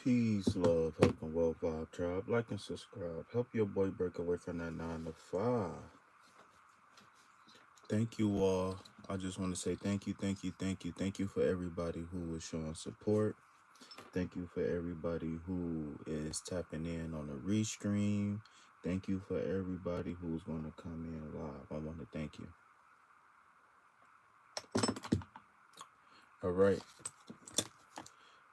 Peace, love, health, and wealth, vibe tribe. Like and subscribe. Help your boy break away from that 9 to 5. Thank you all. I just want to say thank you, thank you, thank you. Thank you for everybody who is showing support. Thank you for everybody who is tapping in on the restream. Thank you for everybody who's going to come in live. I want to thank you. All right.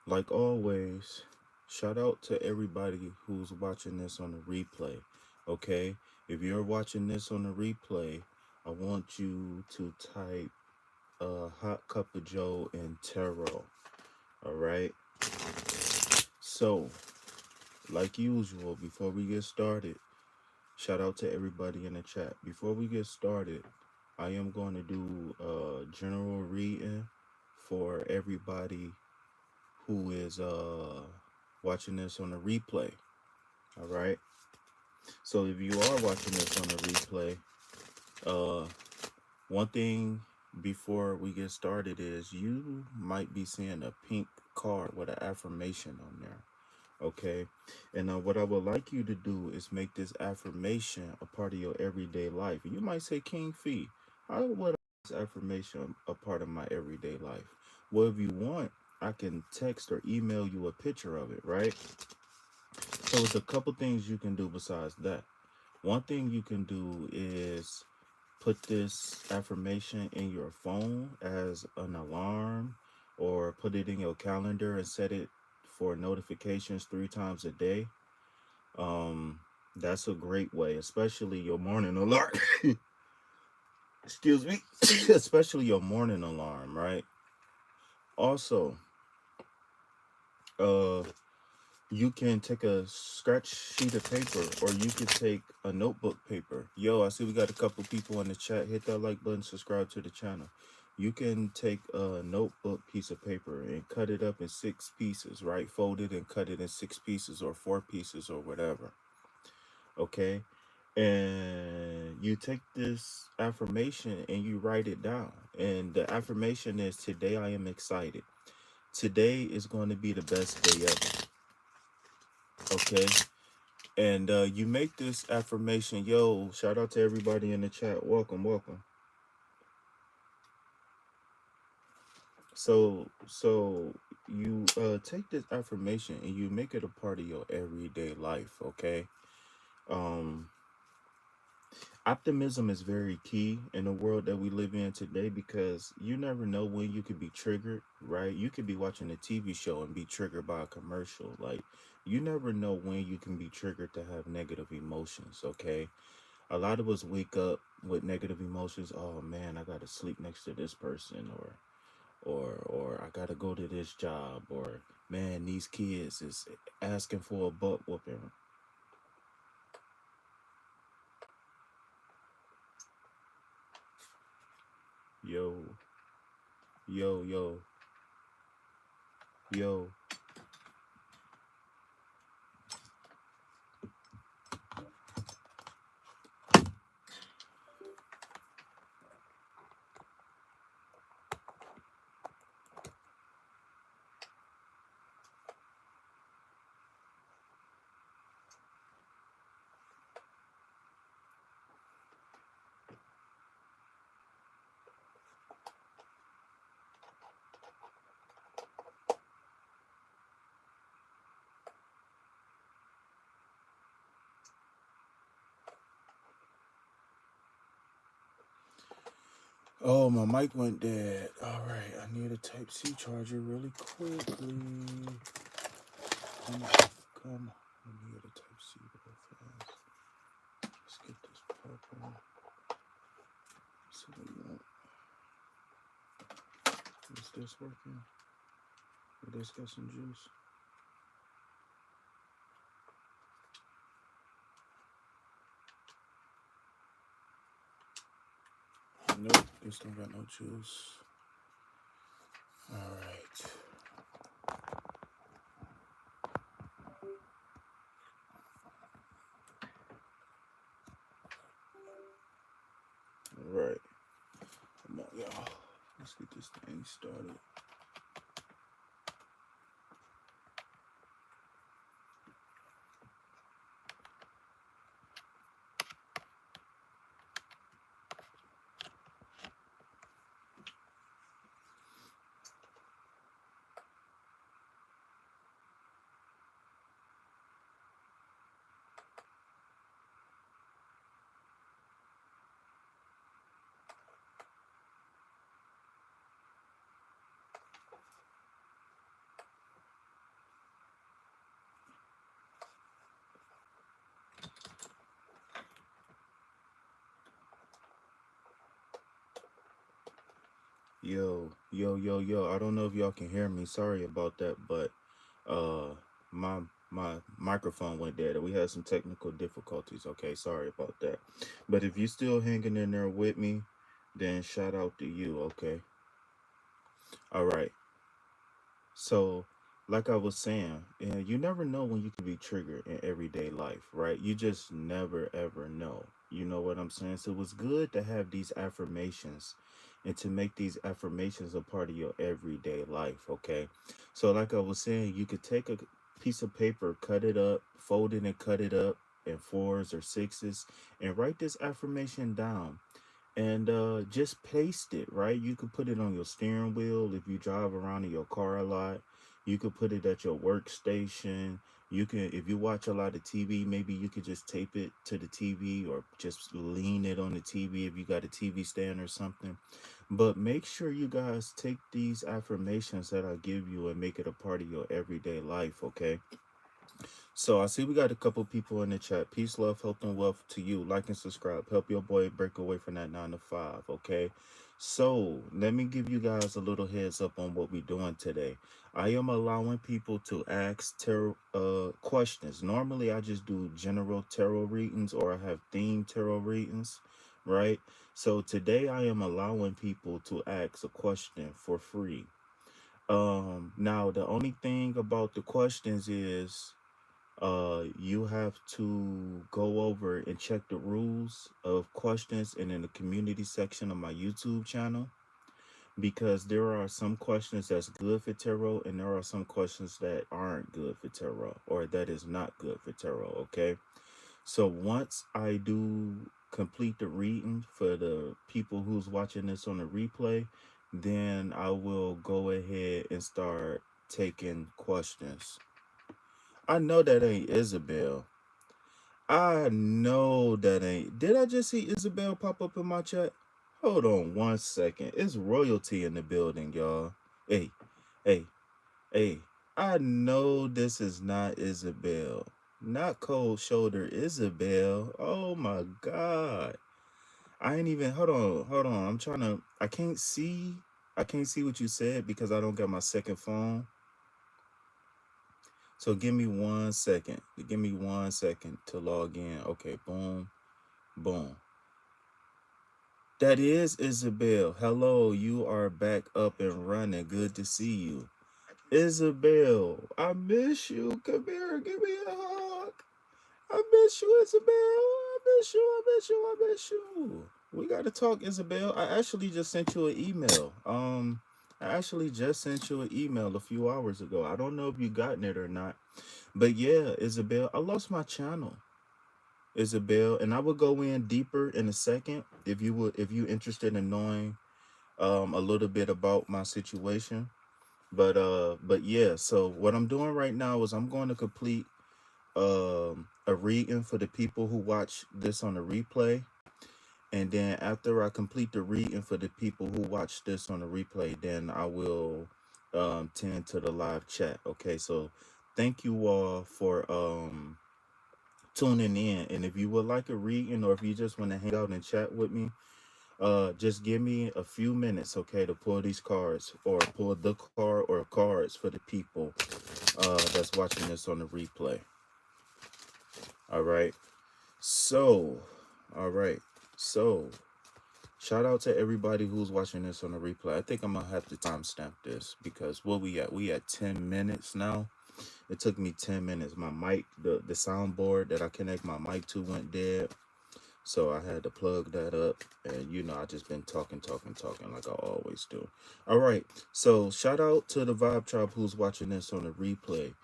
Like always, shout out to everybody who's watching this on the replay. Okay? If you're watching this on the replay, I want you to type hot cup of joe in tarot. All right? So, like usual, before we get started, shout out to everybody in the chat. Before we get started, I am going to do a general reading for everybody who is watching this on the replay. All right? So if you are watching this on the replay, one thing before we get started is you might be seeing a pink card with an affirmation on there. Okay, and what I would like you to do is make this affirmation a part of your everyday life. You might say, King Fee, how would I make this affirmation a part of my everyday life? Well, if you want, I can text or email you a picture of it, right? So it's a couple things you can do besides that. One thing you can do is put this affirmation in your phone as an alarm, or put it in your calendar and set it for notifications 3 times a day. That's a great way, especially your morning alarm. Excuse me. Especially your morning alarm, right? Also, you can take a scratch sheet of paper, or you can take a notebook paper. Yo, I see we got a couple people in the chat. Hit that like button, subscribe to the channel. You can take a notebook piece of paper and cut it up in 6 pieces, right? Fold it and cut it in 6 pieces or 4 pieces or whatever. Okay? And you take this affirmation and you write it down. And the affirmation is, today I am excited. Today is going to be the best day ever. Okay, and you make this affirmation. Yo, shout out to everybody in the chat. Welcome. So you take this affirmation and you make it a part of your everyday life. Okay. Optimism is very key in the world that we live in today, because you never know when you could be triggered, right? You could be watching a TV show and be triggered by a commercial. Like, you never know when you can be triggered to have negative emotions, okay? A lot of us wake up with negative emotions. Oh man, I gotta sleep next to this person, or I gotta go to this job, or man, these kids is asking for a butt whooping. Yo. Oh, my mic went dead. All right, I need a Type-C charger really quickly. Come on. I need a Type-C real fast. Let's get this purple. So we want. Is this working? Will this got some juice? Nope, this don't got no juice. All right. All right. Come on, y'all. Let's get this thing started. Yo. I don't know if y'all can hear me. Sorry about that, but uh my microphone went dead. We had some technical difficulties. Okay, sorry about that. But if you still hanging in there with me, then shout out to you, okay? All right. So, like I was saying, you never know when you can be triggered in everyday life, right? You just never ever know. You know what I'm saying? So it's good to have these affirmations and to make these affirmations a part of your everyday life, okay? So, like I was saying, you could take a piece of paper, cut it up, fold it and cut it up in fours or sixes, and write this affirmation down and just paste it, right? You could put it on your steering wheel if you drive around in your car a lot. You could put it at your workstation. You can, if you watch a lot of TV, maybe you could just tape it to the TV or just lean it on the TV if you got a TV stand or something. But make sure you guys take these affirmations that I give you and make it a part of your everyday life, okay? So I see we got a couple people in the chat. Peace, love, health, and wealth to you. Like and subscribe. Help your boy break away from that 9 to 5. Okay. So let me give you guys a little heads up on what we're doing today. I am allowing people to ask tarot questions. Normally I just do general tarot readings or I have themed tarot readings, right? So today I am allowing people to ask a question for free. Now the only thing about the questions is you have to go over and check the rules of questions and in the community section of my YouTube channel, because there are some questions that's good for tarot and there are some questions that aren't good for tarot or that is not good for tarot, okay? So once I do complete the reading for the people who's watching this on the replay, then I will go ahead and start taking questions. I know that ain't Isabel. I know that ain't. Did I just see Isabel pop up in my chat? Hold on 1 second. It's royalty in the building, y'all. Hey, hey, hey. I know this is not Isabel. Not cold shoulder Isabel. Oh my God. I ain't even. Hold on. I'm trying to. I can't see. I can't see what you said because I don't got my second phone. So give me 1 second. Give me 1 second to log in. Okay, boom, boom. That is Isabel. Hello, you are back up and running. Good to see you. Isabel, I miss you. Come here, give me a hug. I miss you, Isabel. I miss you. We gotta talk, Isabel. I actually just sent you an email. I actually just sent you an email a few hours ago. I don't know if you gotten it or not. But yeah, Isabel, I lost my channel. Isabel, and I will go in deeper in a second if you interested in knowing a little bit about my situation. But yeah, so what I'm doing right now is I'm going to complete a reading for the people who watch this on the replay. And then after I complete the reading for the people who watch this on the replay, then I will tend to the live chat. Okay, so thank you all for tuning in. And if you would like a reading or if you just want to hang out and chat with me, just give me a few minutes, okay, to pull these cards or pull the card or cards for the people that's watching this on the replay. All right. So, all right. So, shout out to everybody who's watching this on the replay. I think I'm gonna have to timestamp this because what we at? We at 10 minutes now. It took me 10 minutes. My mic, the soundboard that I connect my mic to went dead. So I had to plug that up. And, you know, I just been talking like I always do. All right. So shout out to the Vibe Tribe who's watching this on the replay.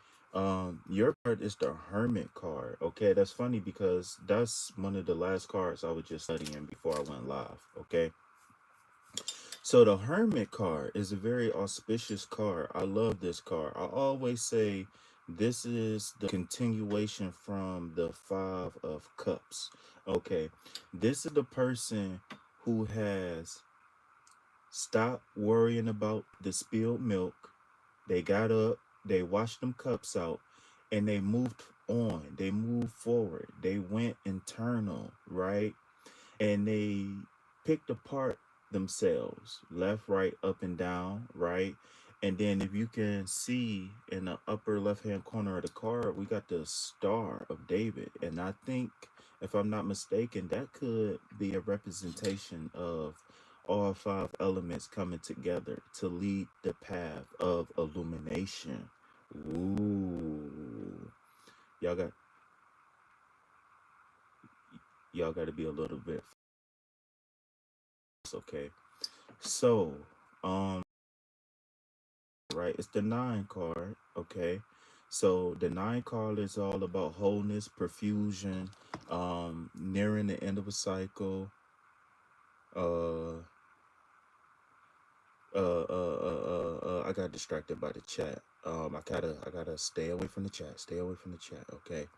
Your card is the Hermit card. Okay, that's funny because that's one of the last cards I was just studying before I went live. Okay. So the Hermit card is a very auspicious card. I love this card. I always say this is the continuation from the Five of Cups. Okay, this is the person who has stopped worrying about the spilled milk. They got up, they washed them cups out, and they moved on. They moved forward. They went internal, right? And they picked apart themselves, left, right, up and down, right? And then if you can see in the upper left hand corner of the card, we got the Star of David. And I think, if I'm not mistaken, that could be a representation of all five elements coming together to lead the path of illumination. Ooh. Y'all got y'all got to be a little bit okay. So, right, it's the 9 card, okay? So the 9 card is all about wholeness, perfusion, nearing the end of a cycle, uh I got distracted by the chat. I gotta stay away from the chat. Stay away from the chat. Okay.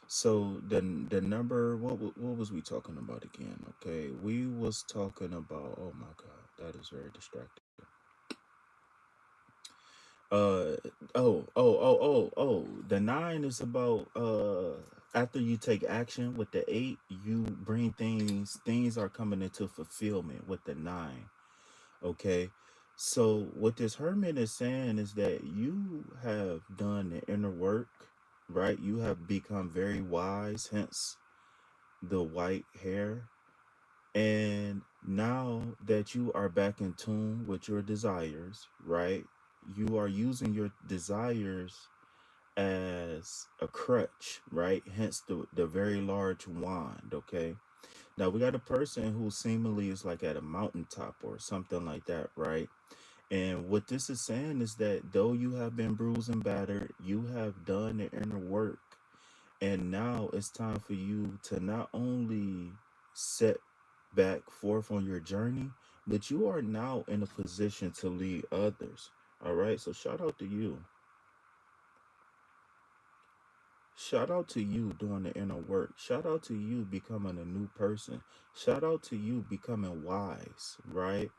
So the number, what was we talking about again? Okay, we was talking about, oh my God, that is very distracting. Uh the 9 is about after you take action. With the 8, you bring things are coming into fulfillment with the 9. Okay. So what this hermit is saying is that you have done the inner work, right? You have become very wise, hence the white hair. And now that you are back in tune with your desires, right? You are using your desires as a crutch, right? Hence the very large wand, okay? Now we got a person who seemingly is like at a mountaintop or something like that, right? And what this is saying is that though you have been bruised and battered, you have done the inner work. And now it's time for you to not only set back forth on your journey, but you are now in a position to lead others. All right. So shout out to you. Shout out to you doing the inner work. Shout out to you becoming a new person. Shout out to you becoming wise, right?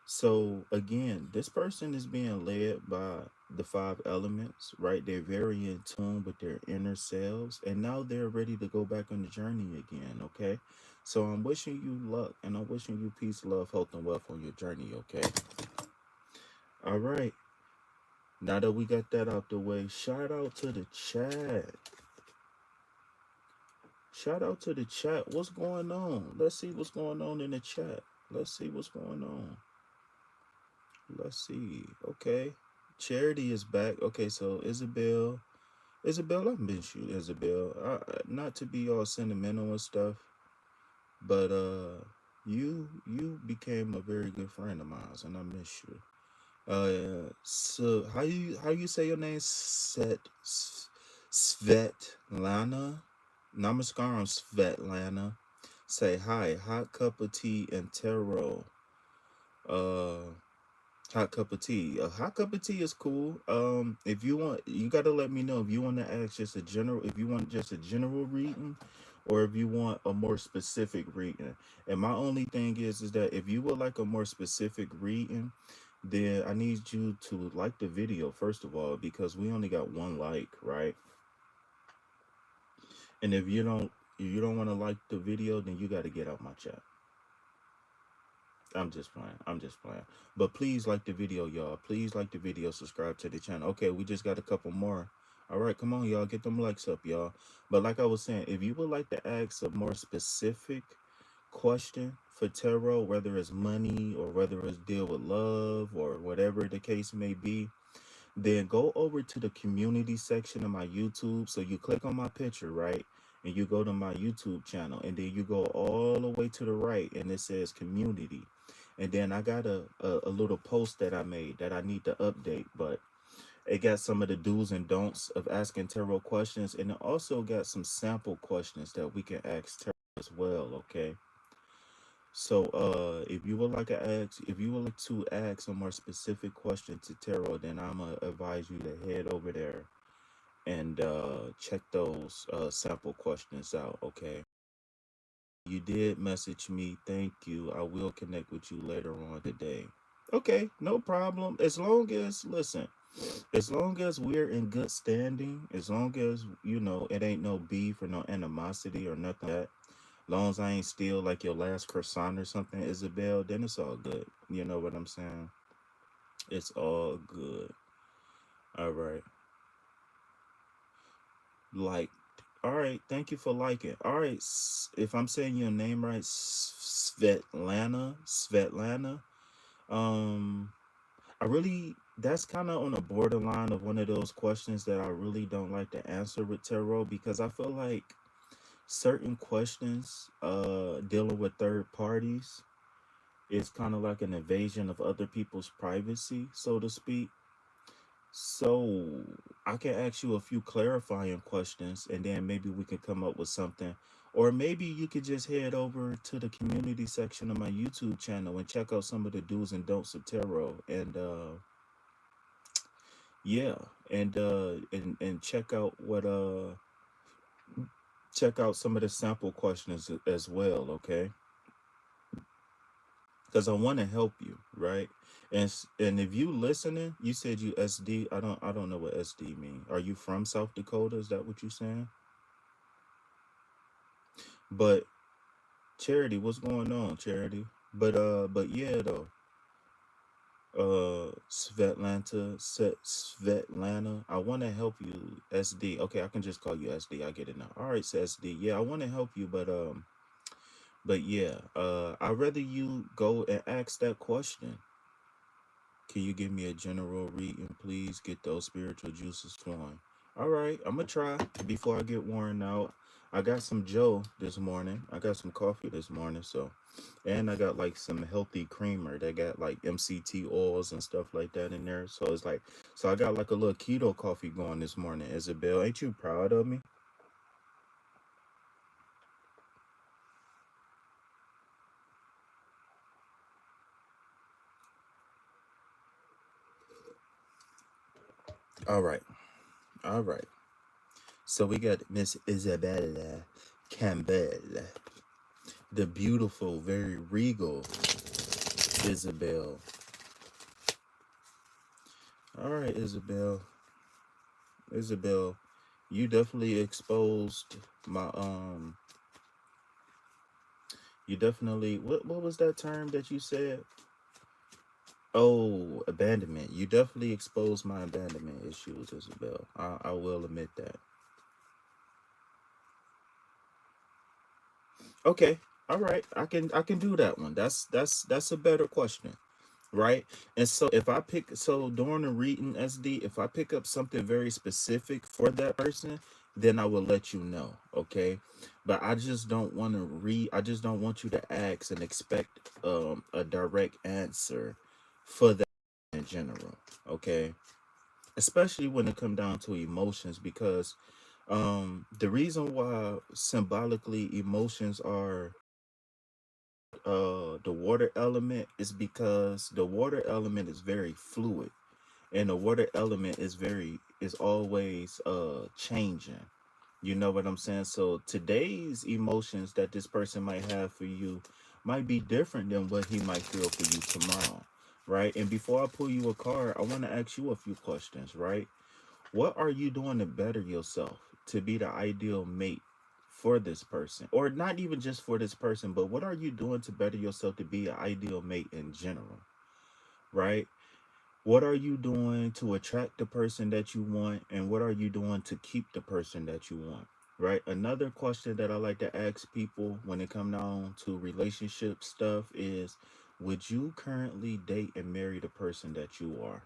So again, this person is being led by the five elements, right? They're very in tune with their inner selves, and now they're ready to go back on the journey again, okay? So I'm wishing you luck, and I'm wishing you peace, love, health, and wealth on your journey, okay? All right. Now that we got that out the way, shout out to the chat. Shout out to the chat. What's going on? Let's see what's going on in the chat. Let's see what's going on. Let's see. Okay. Charity is back. Okay, so Isabel, I miss you, Isabel. Not to be all sentimental and stuff, but you became a very good friend of mine, and I miss you. So how you say your name? Svetlana. Namaskaram, Svetlana. Say hi. Hot cup of tea and tarot. Uh. Hot cup of tea. A hot cup of tea is cool. If you want, you gotta let me know if you want to ask just a general, if you want just a general reading, or if you want a more specific reading. And my only thing is that if you would like a more specific reading, then I need you to like the video first of all, because we only got one like, right? And if you don't want to like the video, then you got to get out my chat. I'm just playing. I'm just playing. But please like the video, y'all. Please like the video. Subscribe to the channel. Okay, we just got a couple more. All right, come on, y'all. Get them likes up, y'all. But like I was saying, if you would like to ask a more specific question for tarot, whether it's money or whether it's deal with love or whatever the case may be, then go over to the community section of my YouTube. So you click on my picture, right? And you go to my YouTube channel, and then you go all the way to the right, and it says community. And then I got a little post that I made that I need to update, but it got some of the do's and don'ts of asking tarot questions, and it also got some sample questions that we can ask tarot as well, okay? So if you would like to ask a more specific question to tarot, then I'm gonna advise you to head over there and check those sample questions out, okay? You did message me. Thank you. I will connect with you later on today. Okay, no problem. Listen, as long as we're in good standing, as long as, it ain't no beef or no animosity or nothing like that, Long as I ain't steal like your last croissant or something, Isabel, then it's all good. You know what I'm saying? It's all good. All right. Like, all right. Thank you for liking. All right. If I'm saying your name right, Svetlana. Um, I really, that's kind of on the borderline of one of those questions that I really don't like to answer with tarot, because I feel like certain questions dealing with third parties is kind of like an invasion of other people's privacy, so to speak. So I can ask you a few clarifying questions, and then maybe we can come up with something. Or maybe you could just head over to the community section of my YouTube channel and check out some of the do's and don'ts of tarot. And yeah, and check out some of the sample questions as well, okay? Because I want to help you, right? And if you listening, you said you SD. I don't know what SD mean. Are you from South Dakota? Is that what you saying? But Charity, what's going on, Charity? But yeah though. Svetlana, I want to help you, SD. Okay, I can just call you SD. I get it now. All right, so SD. Yeah, I want to help you, but yeah, I'd rather you go and ask that question. Can you give me a general reading, please? Get those spiritual juices flowing. All right, I'm gonna try before I get worn out. I got some Joe this morning. I got some coffee this morning, so, and I got like some healthy creamer. They got like MCT oils and stuff like that in there. So it's like, so I got like a little keto coffee going this morning. Isabel, ain't you proud of me? All right, all right. So we got Miss Isabella Campbell, the beautiful, very regal Isabel. All right, Isabel. Isabel, you definitely exposed my you definitely, what was that term that you said? Oh, abandonment. You definitely exposed my abandonment issues, Isabel. I will admit that. Okay. All right. I can do that one. That's a better question. Right? And so if I pick, so during the reading, SD, if I pick up something very specific for that person, then I will let you know, okay? But I just don't want to I just don't want you to ask and expect a direct answer for that in general, okay? Especially when it come down to emotions, because the reason why symbolically emotions are the water element is because the water element is very fluid, and the water element is always changing. You know what I'm saying? So today's emotions that this person might have for you might be different than what he might feel for you tomorrow, right? And before I pull you a card, I want to ask you a few questions, right? What are you doing to better yourself to be the ideal mate for this person? Or not even just for this person, but what are you doing to better yourself to be an ideal mate in general, right? What are you doing to attract the person that you want? And what are you doing to keep the person that you want? Right? Another question that I like to ask people when it comes down to relationship stuff is, would you currently date and marry the person that you are?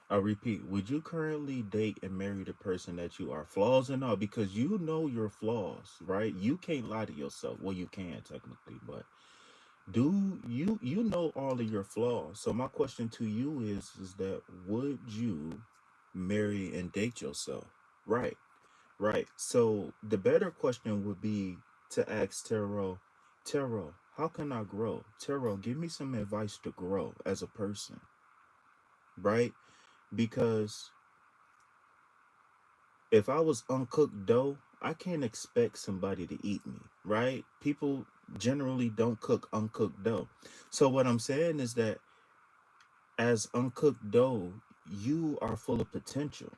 I repeat, would you currently date and marry the person that you are? Flaws and all, because you know your flaws, right? You can't lie to yourself. Well, you can technically, but do you know all of your flaws? So my question to you is that, would you marry and date yourself? Right, right. So the better question would be to ask Tarot, Tarot, how can I grow? Tarot, give me some advice to grow as a person, right? Because if I was uncooked dough, I can't expect somebody to eat me, right? People generally don't cook uncooked dough. So what I'm saying is that as uncooked dough, you are full of potential,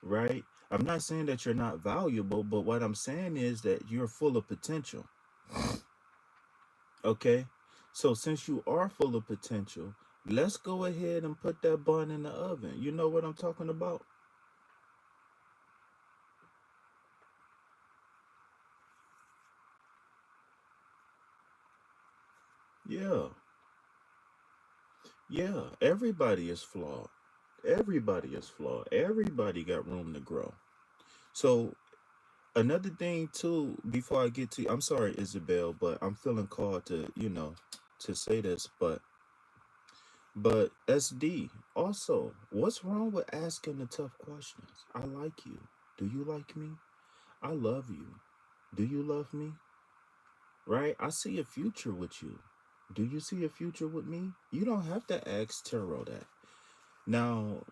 right? I'm not saying that you're not valuable, but what I'm saying is that you're full of potential. Okay? So since you are full of potential, let's go ahead and put that bun in the oven. You know what I'm talking about? Yeah. Yeah. Everybody is flawed. Everybody is flawed. Everybody got room to grow. So another thing too, before I get to, I'm sorry, Isabel, but I'm feeling called to, to say this, but SD, also, what's wrong with asking the tough questions? I like you. Do you like me? I love you. Do you love me? Right? I see a future with you. Do you see a future with me? You don't have to ask tarot that. Now,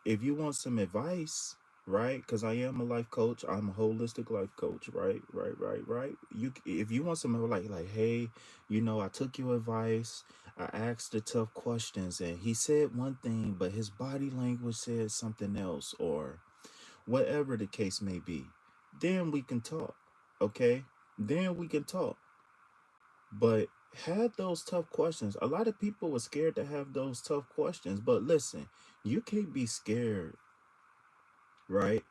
if you want some advice, right? Because I am a life coach, I'm a holistic life coach, right? Right. If you want some like, hey, I took your advice. I asked the tough questions, and he said one thing, but his body language said something else, or whatever the case may be. Then we can talk, okay? Then we can talk. But had those tough questions. A lot of people were scared to have those tough questions. But listen, you can't be scared, right?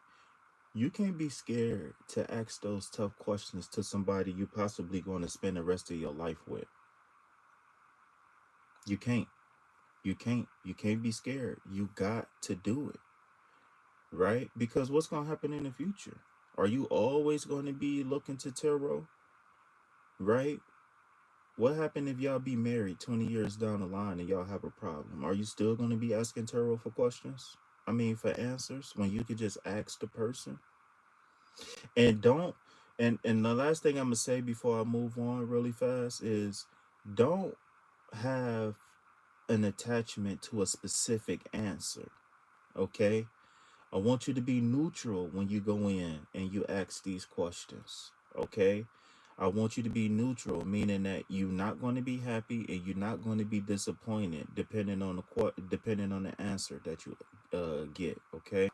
You can't be scared to ask those tough questions to somebody you possibly going to spend the rest of your life with. You can't. You can't be scared. You got to do it, right? Because what's going to happen in the future? Are you always going to be looking to tarot, right? What happened if y'all be married 20 years down the line and y'all have a problem? Are you still going to be asking tarot for questions? I mean, for answers when you could just ask the person? And don't, and the last thing I'm going to say before I move on really fast is don't have an attachment to a specific answer, okay? I want you to be neutral when you go in and you ask these questions, okay? I want you to be neutral, meaning that you're not going to be happy and you're not going to be disappointed, depending on the answer that you get, okay?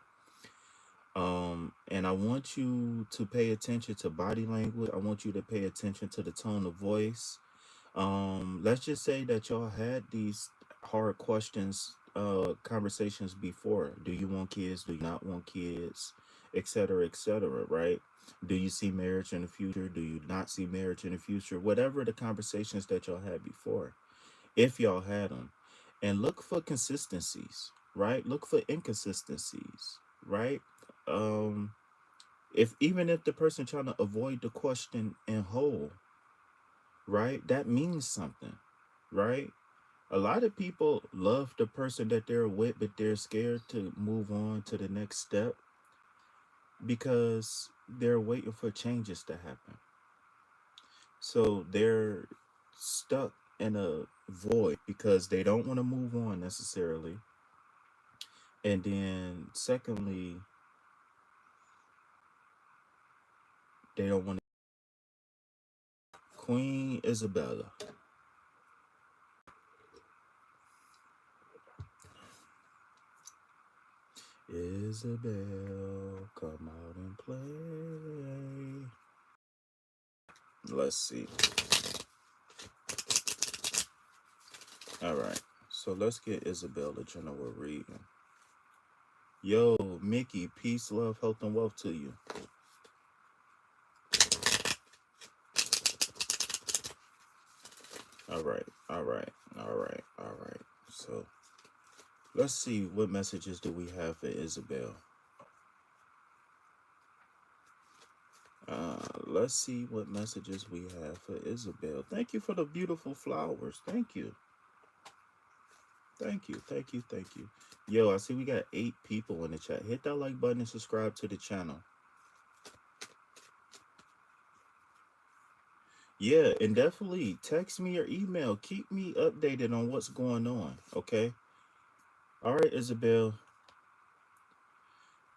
And I want you to pay attention to body language. I want you to pay attention to the tone of voice. Let's just say that y'all had these hard questions, conversations before. Do you want kids? Do you not want kids? Et cetera, right? Do you see marriage in the future? Do you not see marriage in the future? Whatever the conversations that y'all had before, if y'all had them, and look for consistencies, right? Look for inconsistencies, right? Um, if even if the person trying to avoid the question in whole, right? That means something, right? A lot of people love the person that they're with, but they're scared to move on to the next step because they're waiting for changes to happen. So they're stuck in a void because they don't want to move on necessarily. And then, secondly, they don't want to. Queen Isabella. Isabel, come out and play. Let's see. All right. So let's get Isabel a general reading. Yo, Mickey, peace, love, health, and wealth to you. All right. All right. All right. All right. So let's see, what messages do we have for Isabel? Let's see what messages we have for Isabel. Thank you for the beautiful flowers. Thank you. Thank you. Thank you. Thank you. Yo, I see we got 8 people in the chat. Hit that like button and subscribe to the channel. Yeah, and definitely text me or email. Keep me updated on what's going on. Okay. All right, Isabel.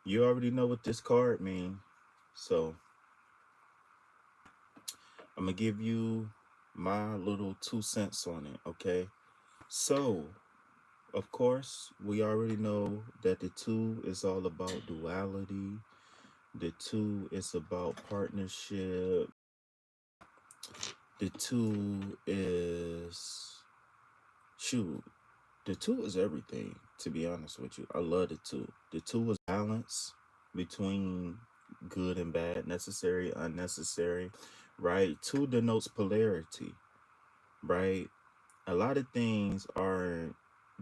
You already know what this card means. So I'm gonna give you my little 2 cents on it. Okay. So of course, we already know that the two is all about duality. The two is about partnership. The two is, shoot, the two is everything, to be honest with you. I love the two. The two is balance between good and bad, necessary, unnecessary, right? Two denotes polarity, right? A lot of things are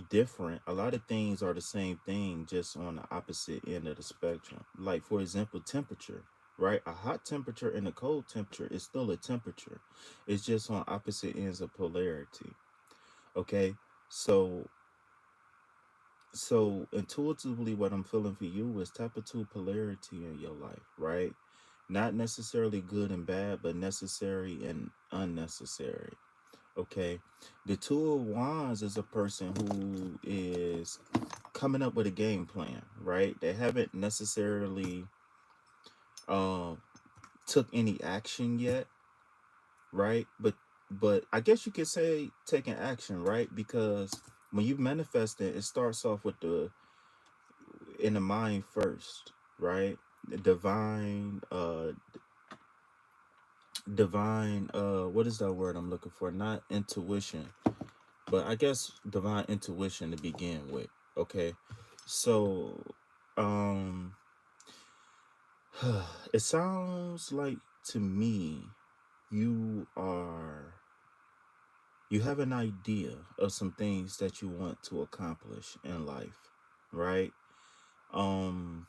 different. A lot of things are the same thing, just on the opposite end of the spectrum. Like, for example, temperature, right? A hot temperature and a cold temperature is still a temperature. It's just on opposite ends of polarity. Okay. So intuitively, what I'm feeling for you is type of two polarity in your life, right? Not necessarily good and bad, but necessary and unnecessary. Okay. The two of wands is a person who is coming up with a game plan, right? They haven't necessarily uh, took any action yet, right? But I guess you could say taking action, right? Because when you manifest it, it starts off with the in the mind first, right? The divine what is that word I'm looking for? Not intuition, but I guess divine intuition to begin with. Okay. So um it sounds like to me you are you have an idea of some things that you want to accomplish in life, right? um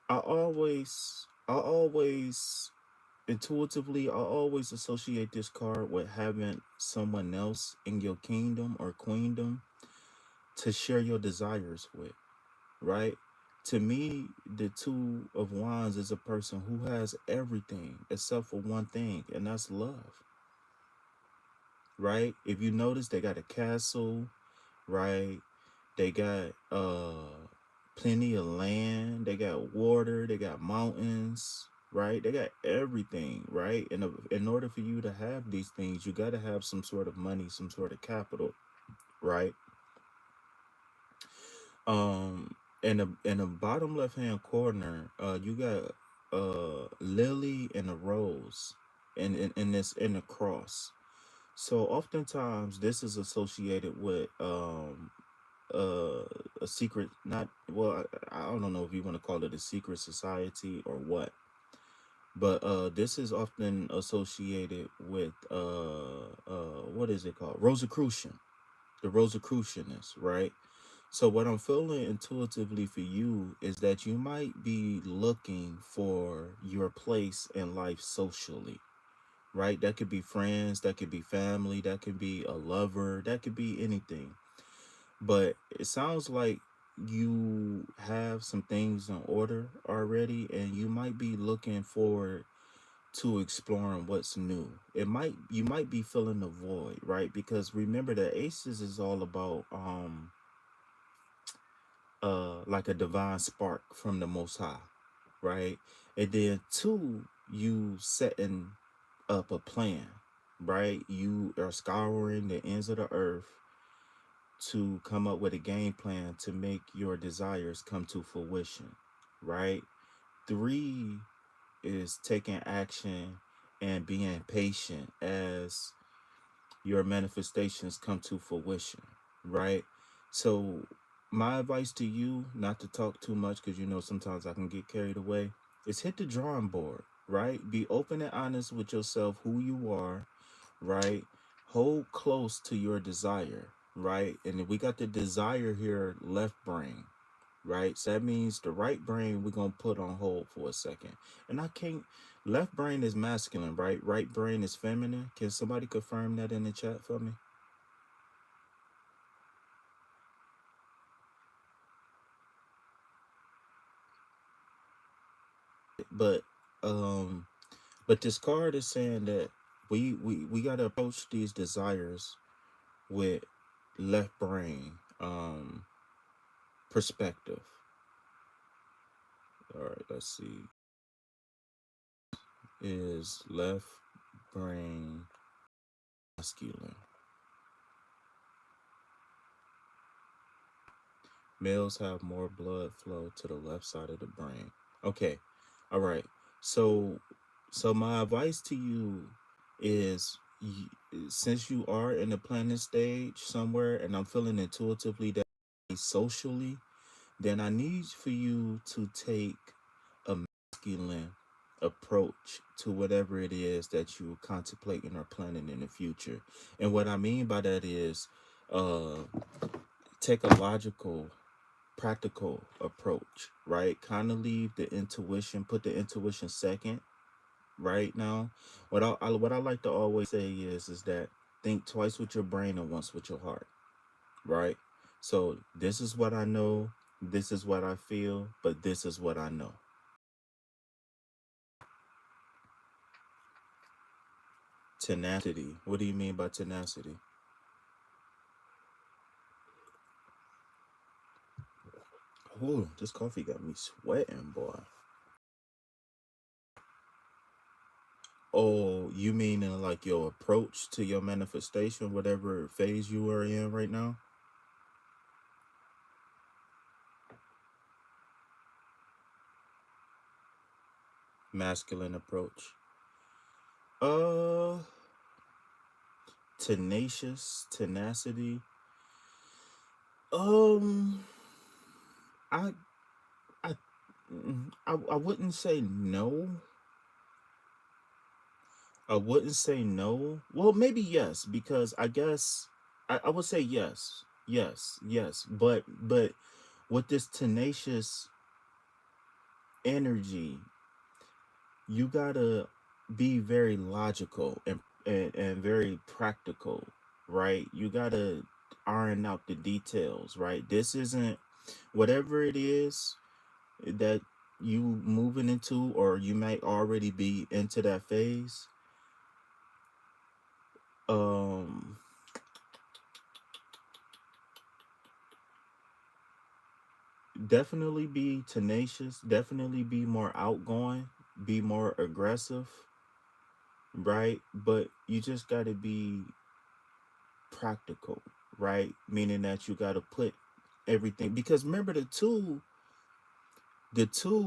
I always intuitively, I always associate this card with having someone else in your kingdom or queendom to share your desires with, right? To me, the two of wands is a person who has everything except for one thing, and that's love, right? If you notice, they got a castle, right? They got plenty of land, they got water, they got mountains, right? They got everything, right? And in order for you to have these things, you got to have some sort of money, some sort of capital, right? In the bottom left hand corner, you got lily and a rose, and this in the cross. So oftentimes this is associated with uh a secret, not, well, I don't know if you want to call it a secret society or what, but this is often associated with what is it called, Rosicrucian, the Rosicrucianists, right? So what I'm feeling intuitively for you is that you might be looking for your place in life socially, right? That could be friends, that could be family, that could be a lover, that could be anything. But it sounds like you have some things in order already, and you might be looking forward to exploring what's new. You might be filling the void, right? Because remember that aces is all about like a divine spark from the most high, right? And then two, you setting up a plan, right? You are scouring the ends of the earth to come up with a game plan to make your desires come to fruition, right? Three is taking action and being patient as your manifestations come to fruition, right? So, my advice to you, not to talk too much because you know sometimes I can get carried away, is hit the drawing board, right? Be open and honest with yourself, who you are, right? Hold close to your desire, right? And if we got the desire here, left brain, right? So that means the right brain we're gonna put on hold for a second. And I can't. Left brain is masculine, right? Right brain is feminine. Can somebody confirm that in the chat for me? But um, but this card is saying that we gotta approach these desires with left brain perspective. All right, let's see. Is left brain masculine. Males have more blood flow to the left side of the brain. Okay. All right. So my advice to you is, since you are in the planning stage somewhere, and I'm feeling intuitively that socially, then I need for you to take a masculine approach to whatever it is that you're contemplating or planning in the future. And what I mean by that is, uh, take a logical, practical approach, right? Kind of leave the intuition, put the intuition second, right? Now, what I like to always say is that think twice with your brain and once with your heart, right? So this is what I know, this is what I feel, but this is what I know. Tenacity. What do you mean by tenacity? Oh, this coffee got me sweating, boy. Oh, you mean in like your approach to your manifestation, whatever phase you are in right now? Masculine approach. Uh, tenacious, tenacity. Um, I, I, I wouldn't say no. I wouldn't say no. Well, maybe yes, because I guess I would say yes, yes. But with this tenacious energy, you gotta be very logical and very practical, right? You gotta iron out the details, right? This isn't, whatever it is that you moving into, or you might already be into that phase. Um, definitely be tenacious, definitely be more outgoing, be more aggressive, right? But you just gotta be practical, right? Meaning that you got to put everything, because remember the two,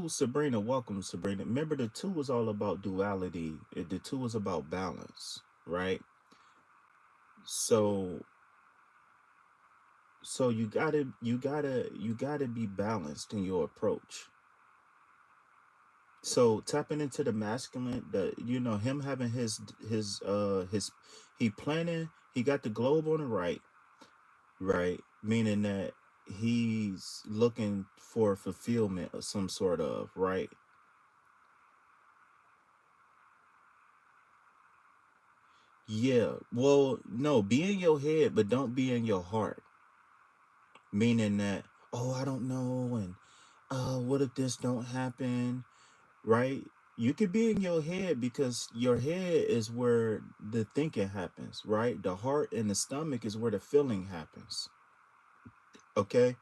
Sabrina, welcome Sabrina. Remember the two is all about duality. The two is about balance, right? So you gotta be balanced in your approach. So tapping into the masculine, the him having his he planning, he got the globe on the right, right? Meaning that he's looking for fulfillment of some sort of, right? Yeah. Well, no, be in your head, but don't be in your heart. Meaning that, oh, I don't know, and what if this don't happen, right? You could be in your head because your head is where the thinking happens, right? The heart and the stomach is where the feeling happens. Okay?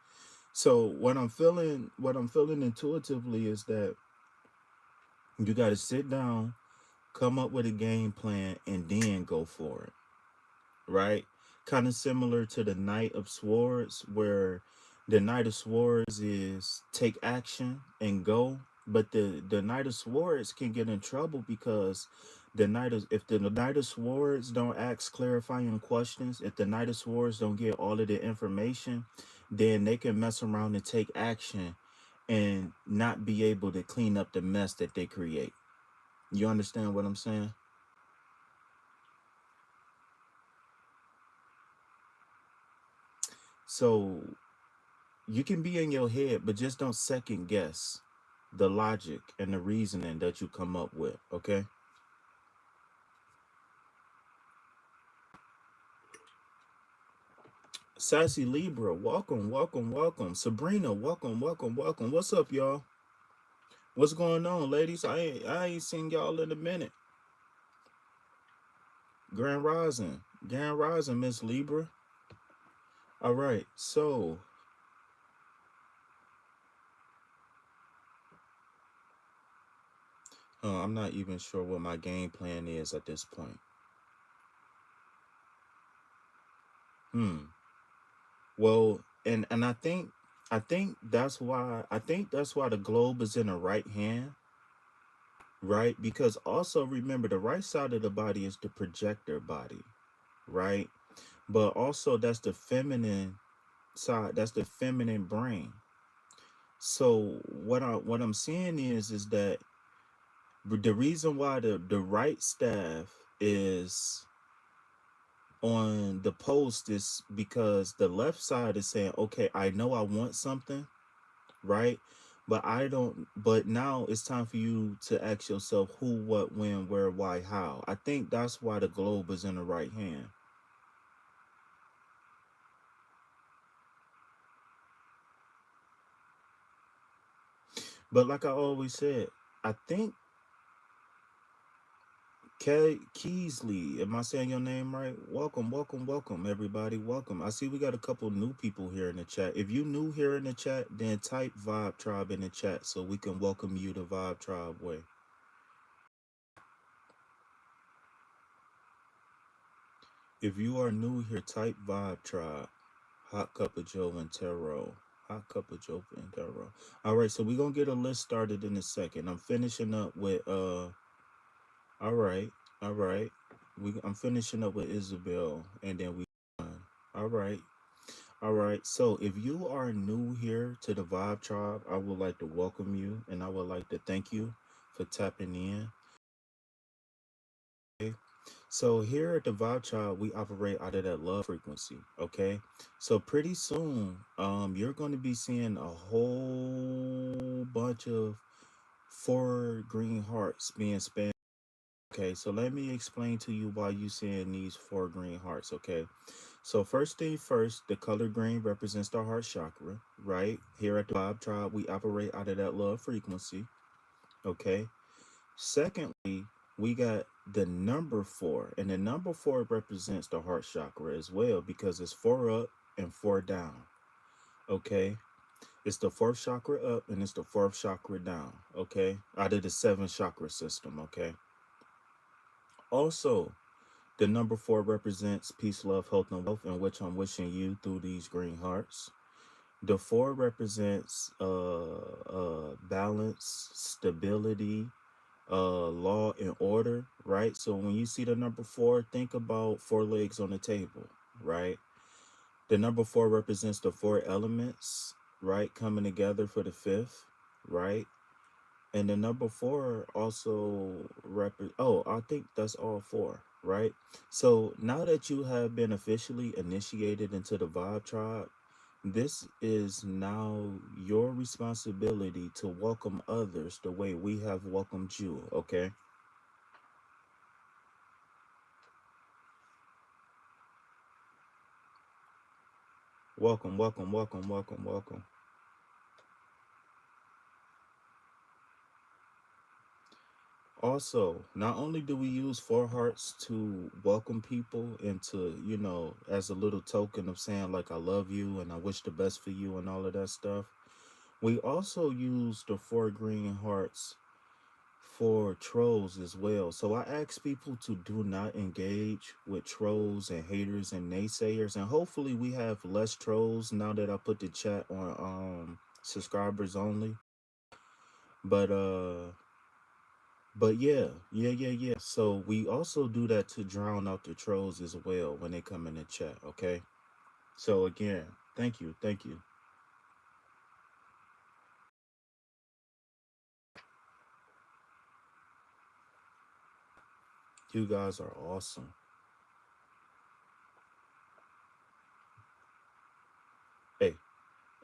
So what I'm feeling intuitively is that you got to sit down, come up with a game plan, and then go for it, right? Kind of similar to the Knight of Swords, where the Knight of Swords is take action and go, but the Knight of Swords can get in trouble because if the Knight of Swords don't ask clarifying questions, if the Knight of Swords don't get all of the information, then they can mess around and take action and not be able to clean up the mess that they create. You understand what I'm saying? So you can be in your head, but just don't second guess the logic and the reasoning that you come up with. Okay. Sassy Libra, welcome, welcome, welcome. Sabrina, welcome, welcome, welcome. What's up, y'all? What's going on, ladies? I ain't seen y'all in a minute. Grand Rising, Miss Libra. All right, so I'm not even sure what my game plan is at this point. Hmm. Well, and I think that's why the globe is in the right hand, right? Because also remember the right side of the body is the projector body, right? But also that's the feminine side, that's the feminine brain. So what I'm saying is that the reason why the right staff is on the post is because the left side is saying, okay, I know I want something, right? But I don't, but now it's time for you to ask yourself who, what, when, where, why, how. I think that's why the globe is in the right hand. But like I always said, I think Keesley, am I saying your name right? Welcome, welcome, welcome, everybody. Welcome. I see we got a couple new people here in the chat. If you new here in the chat, then type Vibe Tribe in the chat so we can welcome you the Vibe Tribe way. If you are new here, type Vibe Tribe. Hot cup of Joe and Tarot. Hot cup of Joe and Tarot. All right, so we're gonna get a list started in a second. I'm finishing up with all right, all right. I'm finishing up with Isabel and then we all right. All right. So if you are new here to the Vibe Tribe, I would like to welcome you and I would like to thank you for tapping in. Okay. So here at the Vibe Tribe, we operate out of that love frequency. Okay. So pretty soon, you're going to be seeing a whole bunch of four green hearts being spammed. Okay, so let me explain to you why you seeing these four green hearts. Okay, so first thing first, the color green represents the heart chakra, right? Here at the Vibe Tribe, we operate out of that love frequency. Okay. Secondly, we got the number four, and the number four represents the heart chakra as well because it's four up and four down. Okay, it's the fourth chakra up and it's the fourth chakra down. Okay, out of the seven chakra system. Okay, also the number four represents peace, love, health, and wealth, in which I'm wishing you through these green hearts. The four represents balance, stability, law and order, right? So when you see the number four, think about four legs on the table, right? The number four represents the four elements, right? Coming together for the fifth, right? And the number four also oh, I think that's all four, right? So now that you have been officially initiated into the Vibe Tribe, this is now your responsibility to welcome others the way we have welcomed you, okay? Welcome, welcome, welcome, welcome, welcome. Also, not only do we use four hearts to welcome people into, as a little token of saying, like, I love you and I wish the best for you and all of that stuff, we also use the four green hearts for trolls as well. So I ask people to do not engage with trolls and haters and naysayers. And hopefully we have less trolls now that I put the chat on subscribers only. But yeah. So we also do that to drown out the trolls as well when they come in the chat, okay? So again, thank you, thank you. You guys are awesome. Hey,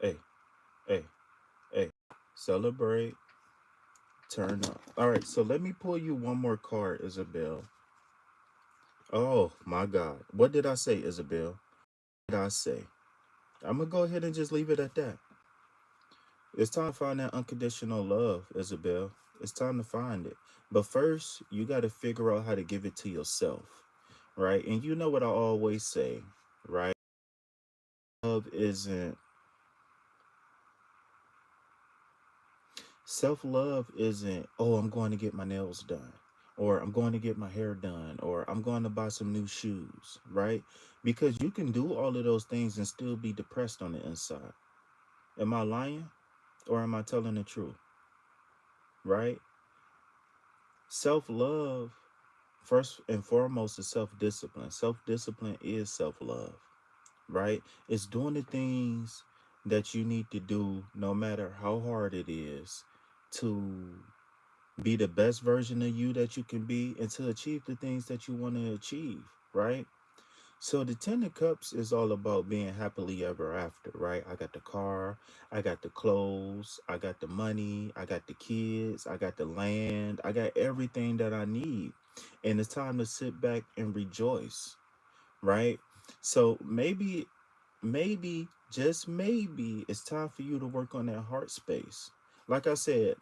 hey, hey, hey. Celebrate, turn up. All right, so let me pull you one more card, Isabel. Oh my God. What did I say, Isabel? What did I say? I'm gonna go ahead and just leave it at that. It's time to find that unconditional love, Isabel. It's time to find it. But first, you got to figure out how to give it to yourself, right? And you know what I always say, right? Love isn't, self love isn't, oh, I'm going to get my nails done. or I'm going to get my hair done, or I'm going to buy some new shoes, right? Because you can do all of those things and still be depressed on the inside. Am I lying or am I telling the truth? Right? Self love, first and foremost, is self discipline. Self discipline is self love, right? It's doing the things that you need to do, no matter how hard it is, to be the best version of you that you can be and to achieve the things that you want to achieve, right? So the Ten of Cups is all about being happily ever after, right? I got the car, I got the clothes, I got the money, I got the kids, I got the land, I got everything that I need. And it's time to sit back and rejoice, right? So maybe, just maybe, it's time for you to work on that heart space. Like I said,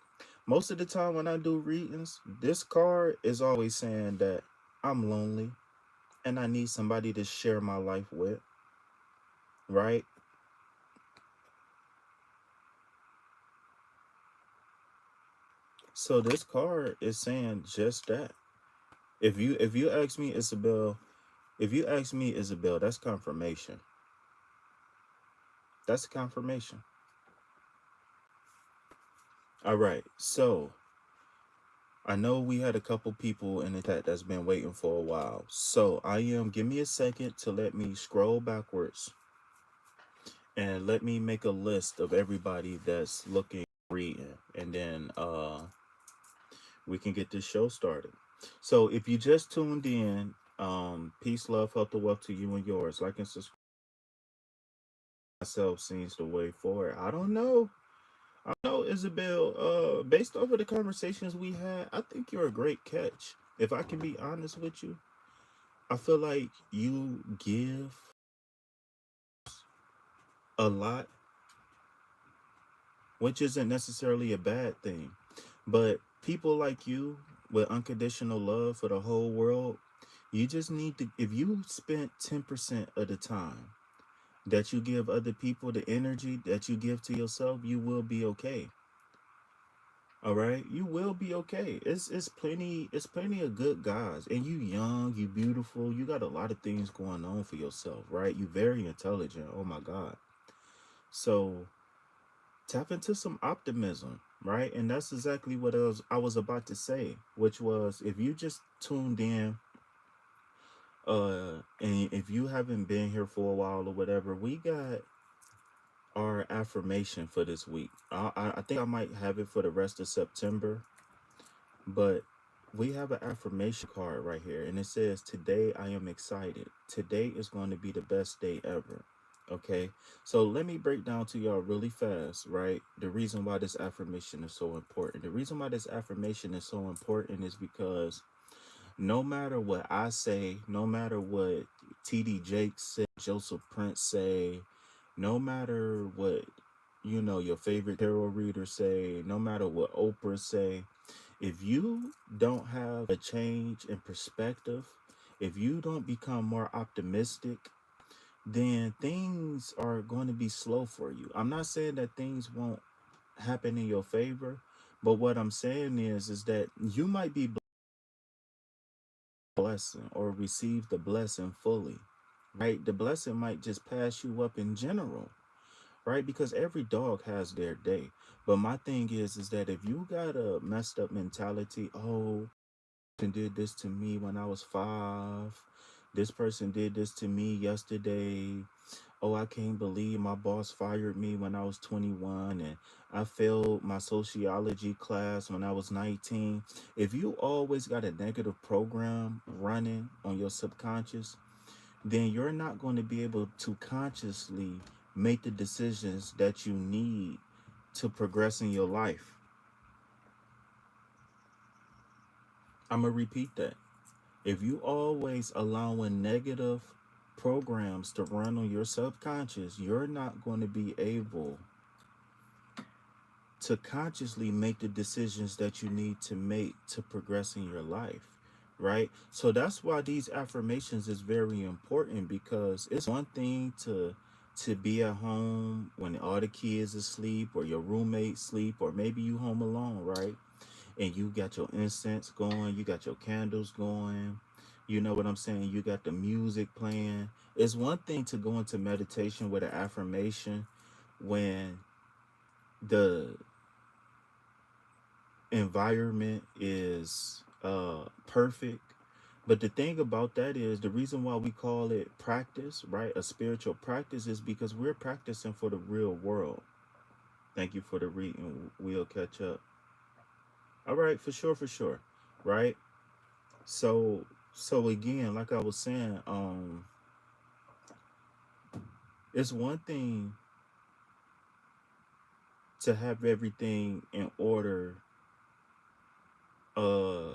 most of the time when I do readings, this card is always saying that I'm lonely and I need somebody to share my life with, right? So this card is saying just that. If you ask me, Isabel, if you ask me, Isabel, that's confirmation. That's confirmation. All right. So I know we had a couple people in the chat that's been waiting for a while. So give me a second to let me scroll backwards and let me make a list of everybody that's looking reading. And then we can get this show started. So if you just tuned in, peace, love, health, and wealth to you and yours. Like and subscribe. Myself seems the way forward. I don't know. I know, Isabel. Based off of the conversations we had, I think you're a great catch. If I can be honest with you, I feel like you give a lot, which isn't necessarily a bad thing. But people like you with unconditional love for the whole world, you just need to, if you spent 10% of the time that you give other people, the energy that you give to yourself, you will be okay. All right, you will be okay. It's plenty of good guys, and you young, you beautiful, you got a lot of things going on for yourself, right? You very intelligent. Oh my God. So tap into some optimism, right? And that's exactly what I was about to say, which was, if you just tuned in, and if you haven't been here for a while or whatever, we got our affirmation for this week. I think I might have it for the rest of September, but we have an affirmation card right here, and it says, "Today I am excited. Today is going to be the best day ever." Okay, so let me break down to y'all really fast, right? The reason why this affirmation is so important. The reason why this affirmation is so important is because no matter what I say, no matter what TD Jakes say, Joseph Prince say, no matter what, your favorite tarot reader say, no matter what Oprah say, if you don't have a change in perspective, if you don't become more optimistic, then things are going to be slow for you. I'm not saying that things won't happen in your favor, but what I'm saying is that you might be blessing or receive the blessing fully, right? The blessing might just pass you up in general, right? Because every dog has their day. But my thing is that if you got a messed up mentality, oh, person did this to me when I was 5. This person did this to me yesterday. Oh, I can't believe my boss fired me when I was 21 and I failed my sociology class when I was 19. If you always got a negative program running on your subconscious, then you're not going to be able to consciously make the decisions that you need to progress in your life. I'm going to repeat that. If you always allowing negative programs to run on your subconscious, you're not going to be able to consciously make the decisions that you need to make to progress in your life, right? So that's why these affirmations is very important, because it's one thing to be at home when all the kids are asleep or your roommate sleep, or maybe you home alone, right? and you got your incense going, you got your candles going, you know what I'm saying? You got the music playing. It's one thing to go into meditation with an affirmation when the environment is perfect. But the thing about that is the reason why we call it practice, right? A spiritual practice is because we're practicing for the real world. Thank you for the reading. We'll catch up. All right, for sure, for sure. Right? So so again, like I was saying, it's one thing to have everything in order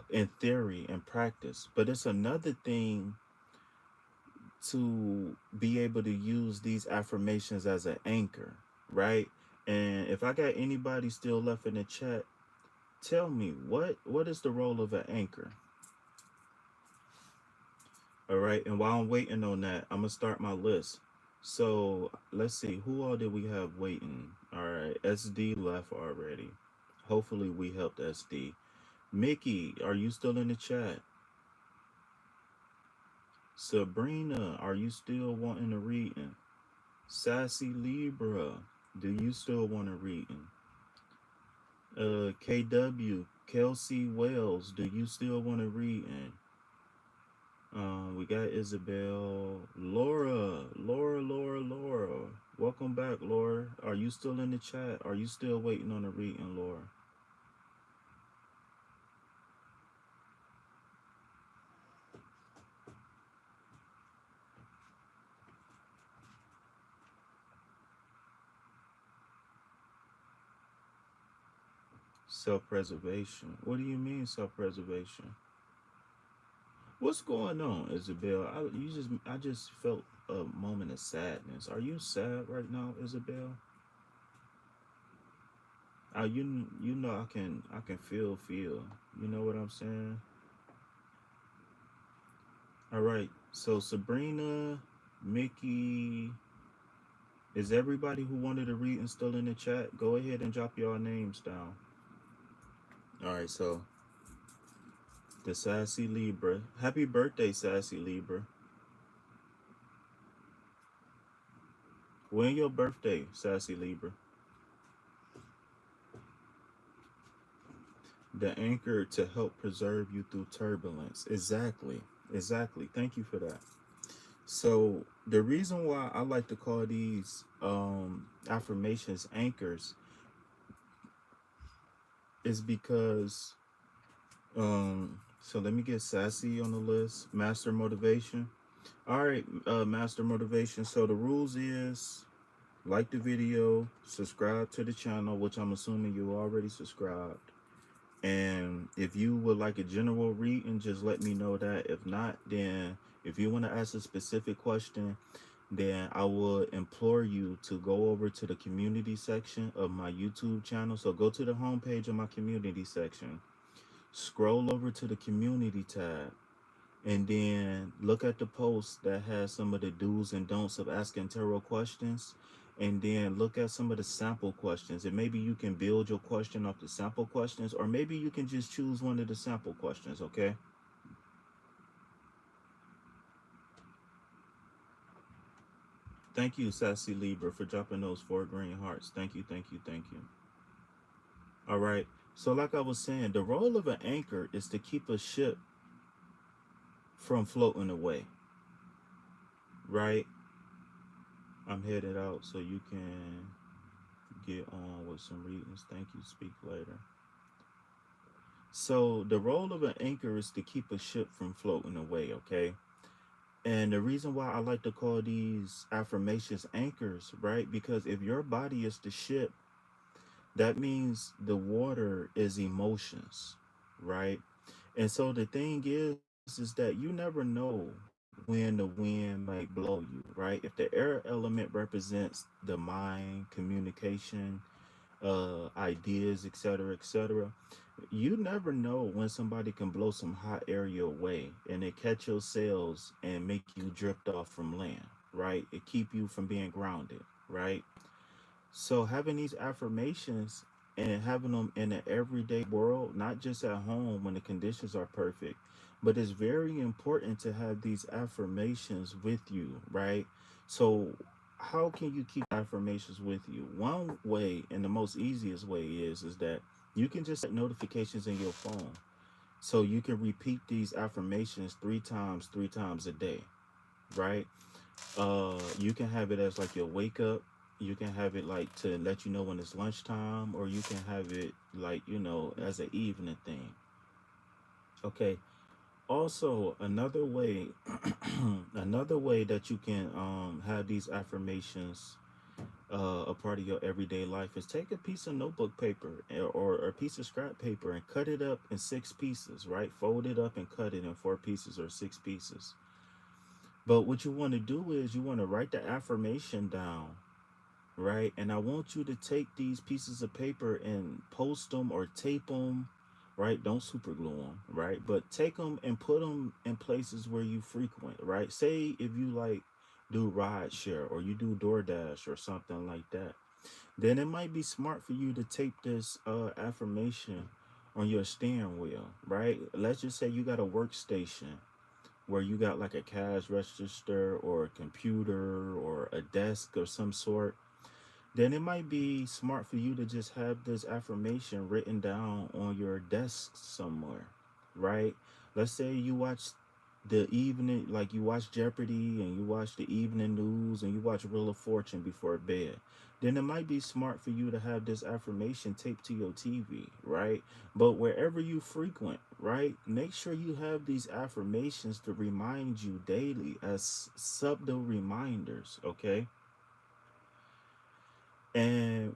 in theory and practice, but it's another thing to be able to use these affirmations as an anchor, right? And if I got anybody still left in the chat, tell me what is the role of an anchor? All right, and while I'm waiting on that, I'm gonna start my list. So let's see, who all did we have waiting? All right, SD left already. Hopefully we helped SD. Mickey, are you still in the chat? Sabrina, are you still wanting to read? Sassy Libra, do you still want to read? KW, Kelsey Wells, do you still want to read? We got Isabel, Laura. Welcome back, Laura. Are you still in the chat? Are you still waiting on a reading, Laura? Self-preservation. What do you mean self-preservation? What's going on, Isabel? I just felt a moment of sadness. Are you sad right now, Isabel? You know I can feel. You know what I'm saying? All right. So Sabrina, Mickey, is everybody who wanted to read and still in the chat? Go ahead and drop your names down. All right. So the Sassy Libra. Happy birthday, Sassy Libra. When your birthday, Sassy Libra? The anchor to help preserve you through turbulence. Exactly. Exactly. Thank you for that. So the reason why I like to call these affirmations anchors is because so let me get Sassy on the list. Master motivation. All right, master motivation. So the rules is like the video, subscribe to the channel, which I'm assuming you already subscribed. And if you would like a general reading, just let me know that. If not, then if you want to ask a specific question, then I would implore you to go over to the community section of my YouTube channel. So go to the homepage of my community section, scroll over to the community tab, and then look at the post that has some of the do's and don'ts of asking tarot questions, and then look at some of the sample questions, and maybe you can build your question off the sample questions, or maybe you can just choose one of the sample questions. Okay, thank you, Sassy Libra, for dropping those 4 green hearts. Thank you. All right, so like I was saying, the role of an anchor is to keep a ship from floating away, right? I'm headed out so you can get on with some readings. Thank you. Speak later. So the role of an anchor is to keep a ship from floating away, okay? And the reason why I like to call these affirmations anchors, right? Because if your body is the ship, that means the water is emotions, right? And so the thing is that you never know when the wind might blow you, right? If the air element represents the mind, communication, ideas, etc., you never know when somebody can blow some hot air your way and it catch your sails and make you drift off from land, right? It keep you from being grounded, right? So having these affirmations and having them in an everyday world, not just at home when the conditions are perfect. But it's very important to have these affirmations with you, right? So how can you keep affirmations with you? One way, and the most easiest way, is that you can just set notifications in your phone. So you can repeat these affirmations three times a day, right? You can have it as like your wake up. You can have it like to let you know when it's lunchtime, or you can have it like, as an evening thing. Okay. Also, another way, another way that you can have these affirmations a part of your everyday life is take a piece of notebook paper, or a piece of scrap paper, and cut it up in 6 pieces, right? Fold it up and cut it in 4 pieces or 6 pieces. But what you want to do is you want to write the affirmation down, right? And I want you to take these pieces of paper and post them or tape them, right? Don't super glue them, right? But take them and put them in places where you frequent, right? Say if you like do ride share, or you do DoorDash or something like that, then it might be smart for you to tape this affirmation on your steering wheel, right? Let's just say you got a workstation where you got like a cash register or a computer or a desk or some sort. Then it might be smart for you to just have this affirmation written down on your desk somewhere, right? Let's say you watch the evening, like you watch Jeopardy and you watch the evening news and you watch Wheel of Fortune before bed. Then it might be smart for you to have this affirmation taped to your TV, right? But wherever you frequent, right, make sure you have these affirmations to remind you daily as subtle reminders, okay? And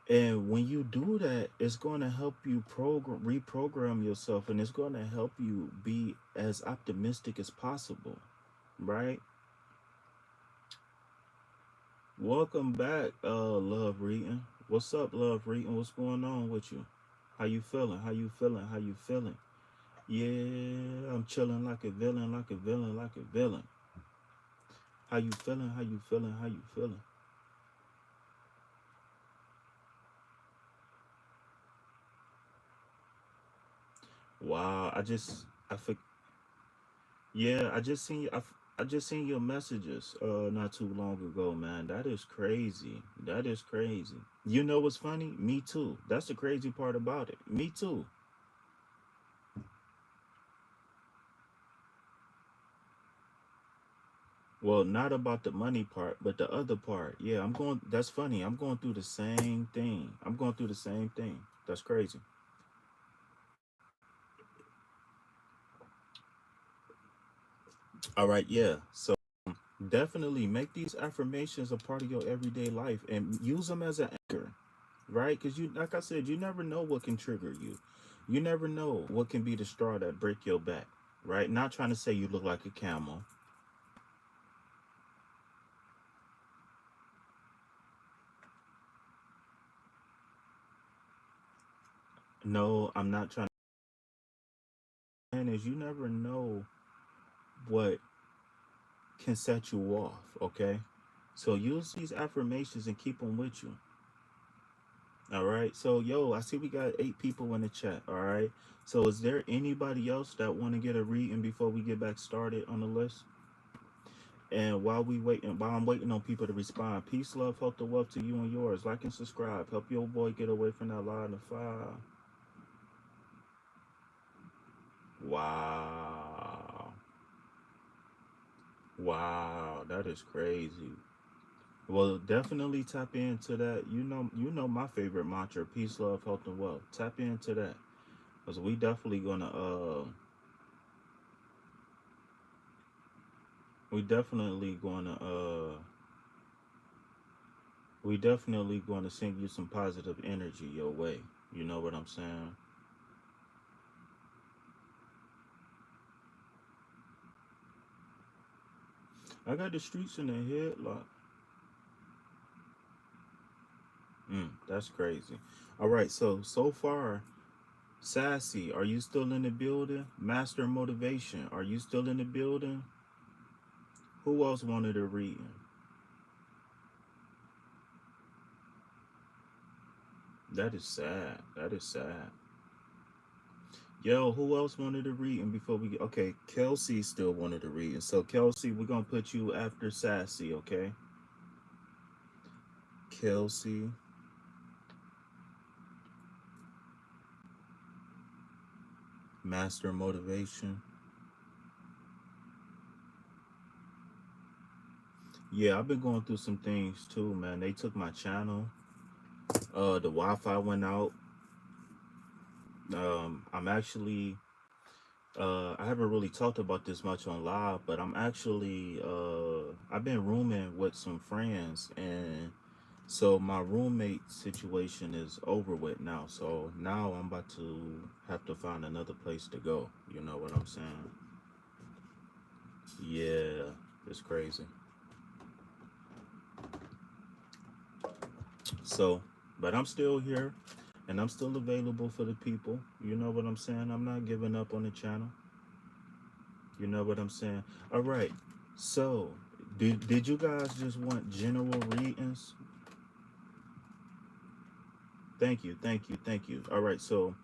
And when you do that, it's going to help you reprogram yourself, and it's going to help you be as optimistic as possible, right? Welcome back, Love Reading. What's up, Love Reading? What's going on with you? How you feeling? How you feeling? How you feeling? Yeah, I'm chilling like a villain, like a villain, like a villain. How you feeling? How you feeling? How you feeling? Wow, I think. Yeah, I just seen your messages not too long ago, man. That is crazy. That is crazy. You know what's funny? Me too. That's the crazy part about it. Me too. Well, not about the money part, but the other part. Yeah, I'm going that's funny. I'm going through the same thing. I'm going through the same thing. That's crazy. All right, yeah. So definitely make these affirmations a part of your everyday life and use them as an anchor, right? Because you, like I said, you never know what can trigger you. You never know what can be the straw that break your back, right? Not trying to say you look like a camel. No, I'm not trying. And is you never know what can set you off. Okay, so use these affirmations and keep them with you. All right. So yo, I see we got 8 people in the chat. All right. So is there anybody else that want to get a reading before we get back started on the list? And while I'm waiting on people to respond, peace, love, health, and wealth to you and yours. Like and subscribe. Help your boy get away from that line of fire. Wow. Wow. That is crazy. Well, definitely tap into that. You know my favorite mantra, peace, love, health, and wealth. Tap into that. Because we definitely gonna send you some positive energy your way. You know what I'm saying? I got the streets in the headlock. That's crazy. All right, so far, Sassy, are you still in the building? Master Motivation, are you still in the building? Who else wanted a reading? That is sad. That is sad. Yo, who else wanted to read? And before we get, okay, Kelsey still wanted to read. And so, Kelsey, we're going to put you after Sassy, okay? Kelsey. Master Motivation. Yeah, I've been going through some things too, man. They took my channel. The Wi-Fi went out. I'm actually I haven't really talked about this much on live, but I'm actually I've been rooming with some friends, and so my roommate situation is over with now. So now I'm about to have to find another place to go. You know what I'm saying? Yeah, it's crazy. So, but I'm still here and I'm still available for the people. You know what I'm saying? I'm not giving up on the channel. You know what I'm saying? All right. So, did you guys just want general readings? Thank you, thank you, thank you. All right. So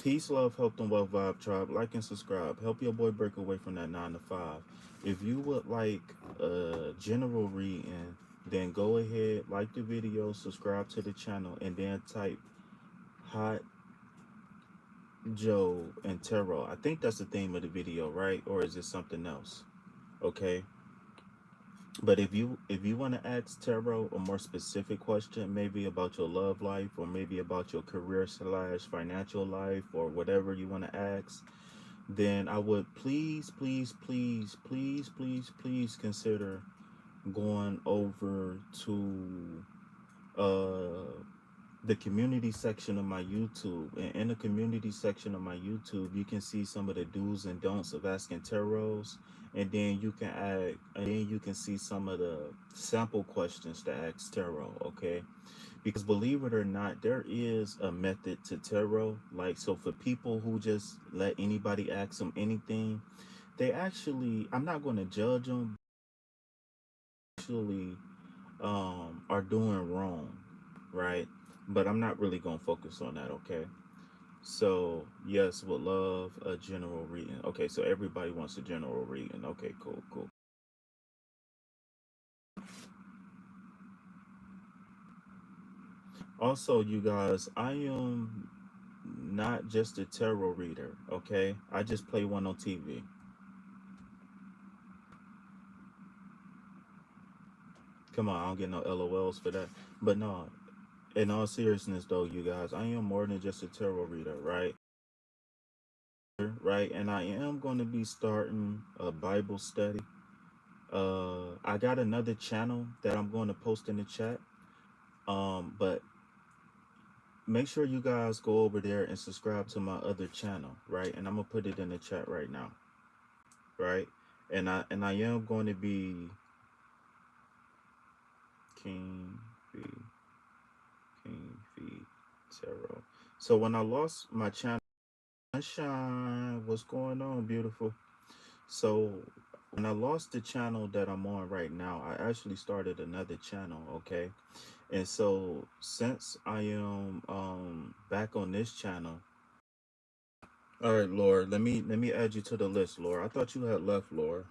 peace, love, health, and wealth vibe tribe. Like and subscribe. Help your boy break away from that 9 to 5. If you would like a general reading, then go ahead, like the video, subscribe to the channel, and then type hot Joe and tarot. I think that's the theme of the video, right? Or is it something else? Okay. But if you want to ask tarot a more specific question, maybe about your love life, or maybe about your career slash financial life, or whatever you want to ask, then I would please, please, please, please, please, please consider going over to the community section of my YouTube. And in the community section of my YouTube, you can see some of the do's and don'ts of asking tarots, and then you can add, and then you can see some of the sample questions to ask tarot. Okay, because believe it or not, there is a method to tarot. Like, so for people who just let anybody ask them anything, they actually, I'm not going to judge them, actually are doing wrong, right? But I'm not really gonna focus on that, okay? So yes, would love a general reading. Okay, so everybody wants a general reading. Okay, cool, cool. Also, you guys, I am not just a tarot reader, okay? I just play one on TV. Come on, I don't get no LOLs for that. But no, in all seriousness though, you guys, I am more than just a tarot reader, right? Right, and I am going to be starting a Bible study. I got another channel that I'm going to post in the chat. But make sure you guys go over there and subscribe to my other channel, right? And I'm gonna put it in the chat right now, right? And I am going to be King V King V Tarot. So when I lost my channel, Sunshine, what's going on, beautiful? So when I lost the channel that I'm on right now, I actually started another channel, okay? And so since I am back on this channel, all right, Laura, let me add you to the list, Laura. I thought you had left, Laura.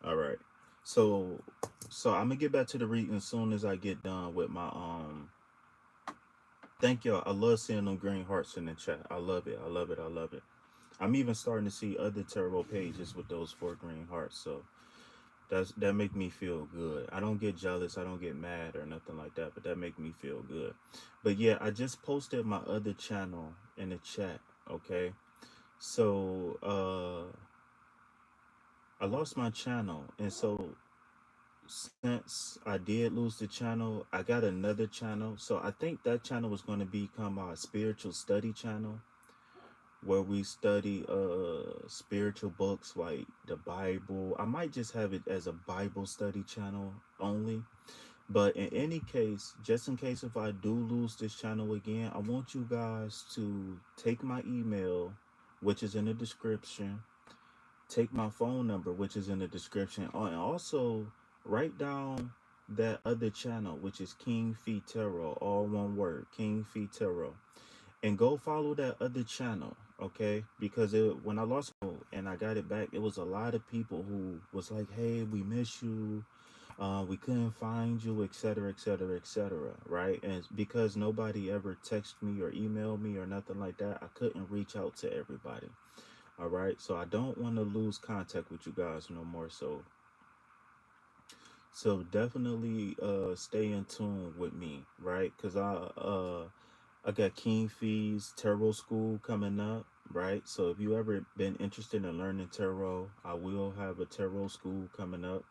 All right. So I'm gonna get back to the reading as soon as I get done with my thank y'all. I love seeing them green hearts in the chat. I love it. I love it. I love it. I'm even starting to see other tarot pages with those 4 green hearts. So that make me feel good. I don't get jealous, I don't get mad or nothing like that, but that make me feel good. But yeah, I just posted my other channel in the chat, okay? So I lost my channel, and so since I did lose the channel, I got another channel. So I think that channel was going to become our spiritual study channel, where we study spiritual books like the Bible. I might just have it as a Bible study channel only. But in any case, just in case if I do lose this channel again, I want you guys to take my email, which is in the description, take my phone number, which is in the description, and also write down that other channel, which is King Fee Tarot, all one word, King Fee Tarot, and go follow that other channel, okay? Because when I lost it and I got it back, it was a lot of people who was like, "Hey, we miss you. We couldn't find you, etc., etc., etc." Right? And it's because nobody ever texted me or emailed me or nothing like that, I couldn't reach out to everybody. All right, so I don't want to lose contact with you guys no more. So definitely stay in tune with me, right? Because I got King Fee's Tarot School coming up, right? So if you ever been interested in learning tarot, I will have a tarot school coming up.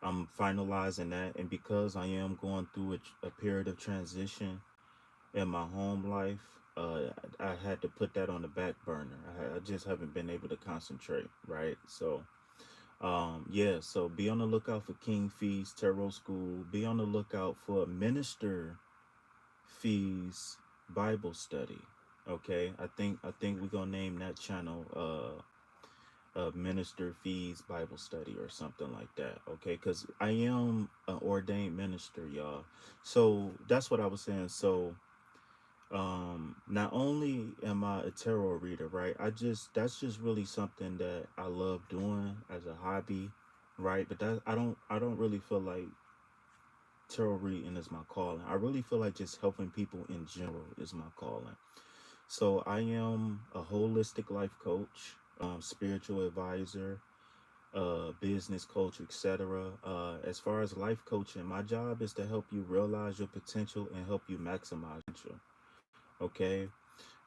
I'm finalizing that, and because I am going through a period of transition in my home life, I had to put that on the back burner. I just haven't been able to concentrate, right? So yeah, so be on the lookout for King Fee's Tarot School. Be on the lookout for Minister Fee's Bible Study. Okay, I think we're gonna name that channel Minister Fee's Bible Study or something like that. Okay, because I am an ordained minister, y'all. So that's what I was saying. So not only am I a tarot reader, right? That's just really something that I love doing as a hobby, right? But that I don't really feel like tarot reading is my calling. I really feel like just helping people in general is my calling. So I am a holistic life coach, spiritual advisor, business coach, etc. As far as life coaching, my job is to help you realize your potential and help you maximize your. Okay,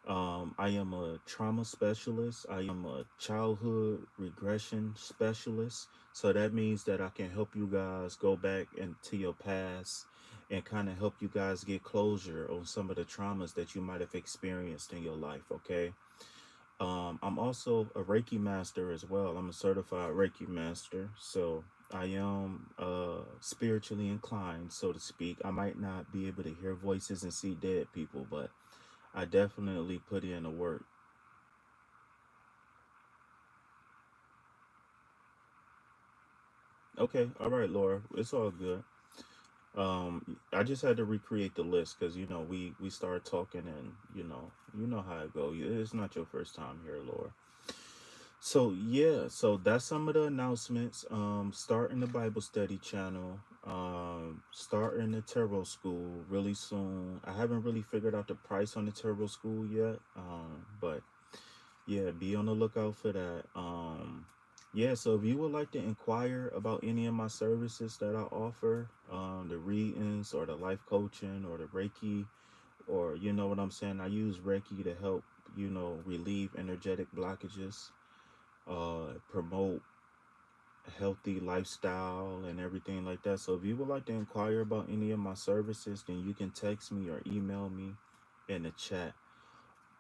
I am a trauma specialist. I am a childhood regression specialist. So that means that I can help you guys go back into your past and kind of help you guys get closure on some of the traumas that you might have experienced in your life. Okay. I'm also a Reiki master as well. I'm a certified Reiki master. So I am spiritually inclined, so to speak. I might not be able to hear voices and see dead people, but I definitely put in the work. Okay, all right, Laura, it's all good. I just had to recreate the list because we started talking and you know how it go. It's not your first time here, Laura. So yeah, so that's some of the announcements. Starting the Bible study channel. Starting the tarot school really soon. I haven't really figured out the price on the tarot school yet. But yeah, be on the lookout for that. Yeah, so if you would like to inquire about any of my services that I offer, the readings or the life coaching or the Reiki, or you know what I'm saying, I use Reiki to help, relieve energetic blockages, promote a healthy lifestyle and everything like that. So if you would like to inquire about any of my services, then you can text me or email me in the chat.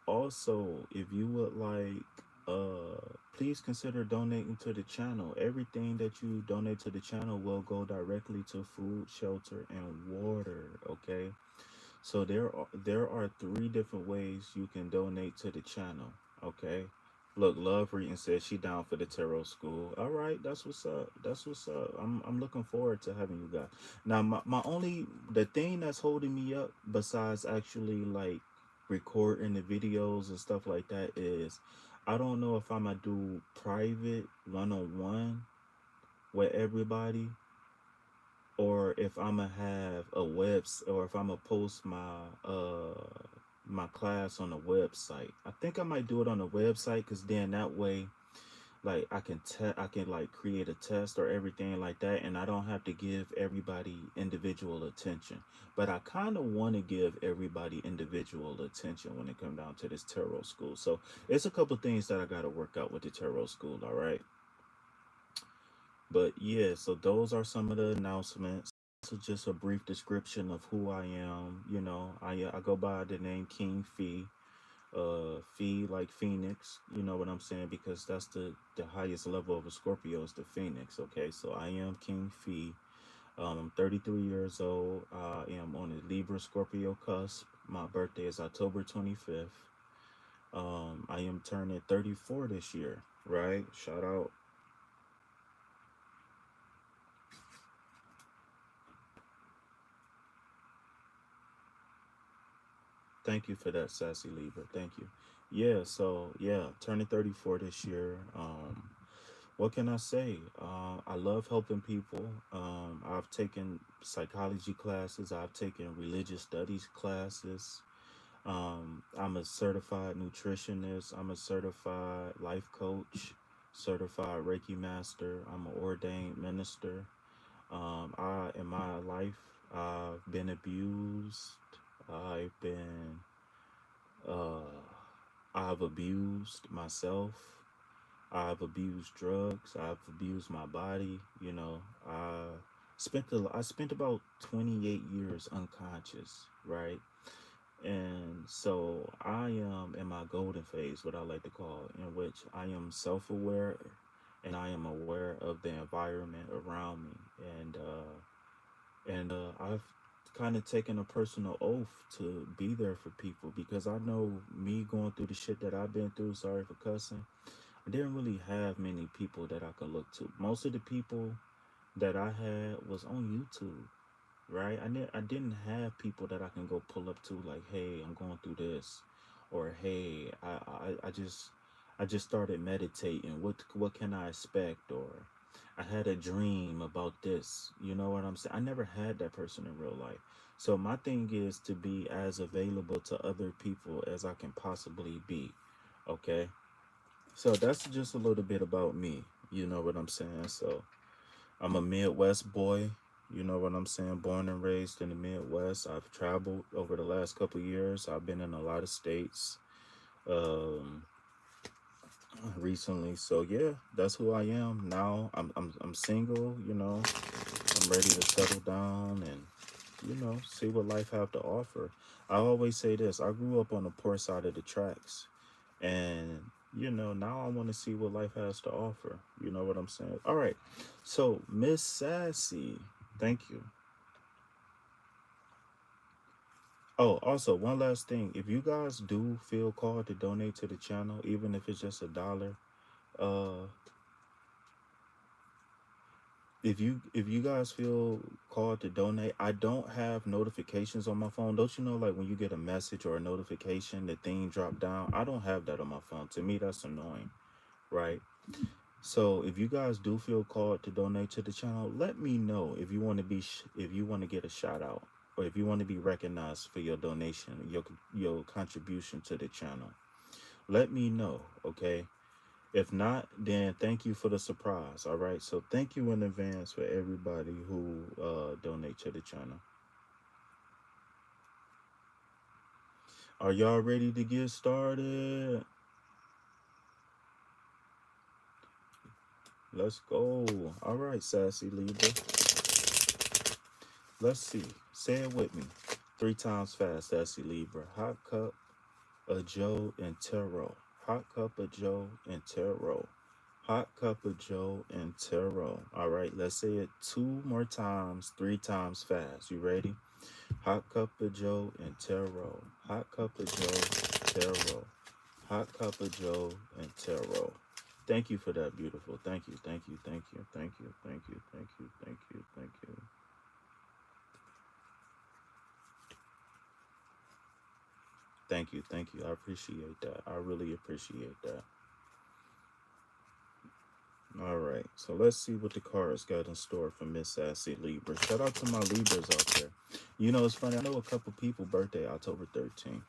Also, if you would like, please consider donating to the channel. Everything that you donate to the channel will go directly to food, shelter, and water. Okay, so there are three different ways you can donate to the channel. Okay, look, Love Reading says she down for the tarot school. All right, that's what's up. That's what's up. I'm looking forward to having you guys. Now, my only the thing that's holding me up besides actually like recording the videos and stuff like that is I don't know if I'm gonna do private one-on-one with everybody or if I'm gonna have a or if I'm gonna post my class on the website. I think I might do it on the website because then that way like I can like create a test or everything like that, and I don't have to give everybody individual attention. But I kind of want to give everybody individual attention when it comes down to this tarot school. So it's a couple things that I got to work out with the tarot school. All right, but yeah, so those are some of the announcements. So just a brief description of who I am. I go by the name King Fee. Fee like Phoenix, you know what I'm saying, because that's the highest level of a Scorpio is the Phoenix. Okay, so I am King Fee. I'm 33 years old. I am on the Libra Scorpio cusp. My birthday is October 25th. I am turning 34 this year, right? Shout out. Thank you for that, Sassy Libra. Thank you. Yeah, so yeah, turning 34 this year. What can I say? I love helping people. I've taken psychology classes. I've taken religious studies classes. I'm a certified nutritionist. I'm a certified life coach, certified Reiki master. I'm an ordained minister. In my life, I've been abused. I've been, uh, I've abused myself. I've abused drugs. I've abused my body. I spent about 28 years unconscious, right? And so I am in my golden phase, what I like to call, in which I am self-aware and I am aware of the environment around me. I've kind of taken a personal oath to be there for people because I know me going through the shit that I've been through, sorry for cussing, I didn't really have many people that I could look to. Most of the people that I had was on YouTube, right? I didn't have people that I can go pull up to like, hey, I'm going through this, or hey, I just started meditating. What can I expect? Or I had a dream about this. You know what I'm saying? I never had that person in real life. So my thing is to be as available to other people as I can possibly be. Okay? So that's just a little bit about me. You know what I'm saying? So I'm a Midwest boy. You know what I'm saying? Born and raised in the Midwest. I've traveled over the last couple of years. I've been in a lot of states um, recently. So yeah, that's who I am now. I'm single. I'm ready to settle down and see what life have to offer. I always say this. I grew up on the poor side of the tracks. And, now I want to see what life has to offer. You know what I'm saying? All right. So, Miss Sassy, thank you. Oh, also, one last thing. If you guys do feel called to donate to the channel, even if it's just $1, uh, if you guys feel called to donate, I don't have notifications on my phone. Don't you know, like when you get a message or a notification, the thing drop down? I don't have that on my phone. To me, that's annoying, right? So if you guys do feel called to donate to the channel, let me know if you want to if you want to get a shout out, or if you want to be recognized for your donation, your contribution to the channel. Let me know, okay? If not, then thank you for the surprise. All right. So thank you in advance for everybody who donate to the channel. Are y'all ready to get started? Let's go. All right, Sassy Libra. Let's see. Say it with me. 3 times fast, Sassy Libra. Hot cup of Joe and tarot. Hot cup of Joe and tarot. Hot cup of Joe and tarot. All right, let's say it 2 more times, 3 times fast. You ready? Hot cup of Joe and tarot. Hot cup of Joe, tarot. Hot cup of Joe and tarot. Thank you for that, beautiful. Thank you, thank you, thank you, thank you, thank you, thank you, thank you, thank you. Thank you, thank you. I appreciate that. I really appreciate that. All right, so let's see what the cards got in store for Miss Sassy Libra. Shout out to my Libras out there. You know, it's funny. I know a couple people birthday October 13th.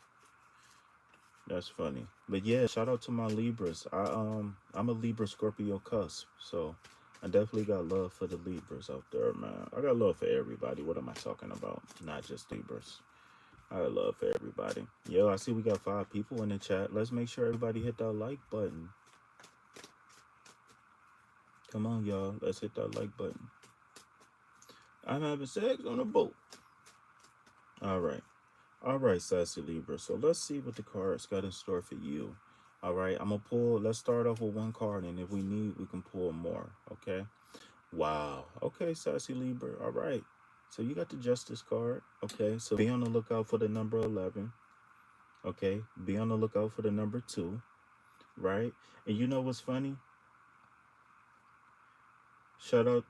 That's funny. But yeah, shout out to my Libras. I'm a Libra Scorpio cusp, so I definitely got love for the Libras out there, man. I got love for everybody. What am I talking about? Not just Libras. I got love for everybody. Yo, I see we got 5 people in the chat. Let's make sure everybody hit that like button. Come on, y'all. Let's hit that like button. I'm having sex on a boat. All right. All right, Sassy Libra. So let's see what the cards got in store for you. All right. I'm going to pull. Let's start off with 1 card. And if we need, we can pull more. Okay. Wow. Okay, Sassy Libra. All right. So you got the Justice card. Okay. So be on the lookout for the number 11. Okay. Be on the lookout for the number 2. Right. And you know what's funny? Shout out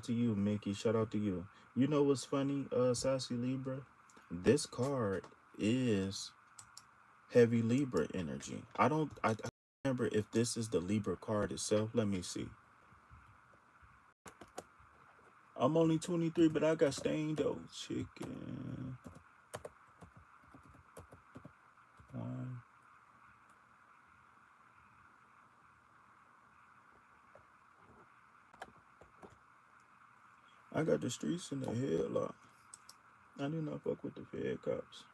to you, Mickey. Shout out to you. You know what's funny, Sassy Libra? This card is heavy Libra energy. I remember if this is the Libra card itself. Let me see. I'm only 23, but I got stained though. Chicken. One. I got the streets in the headlock. I do not fuck with the Fed cops.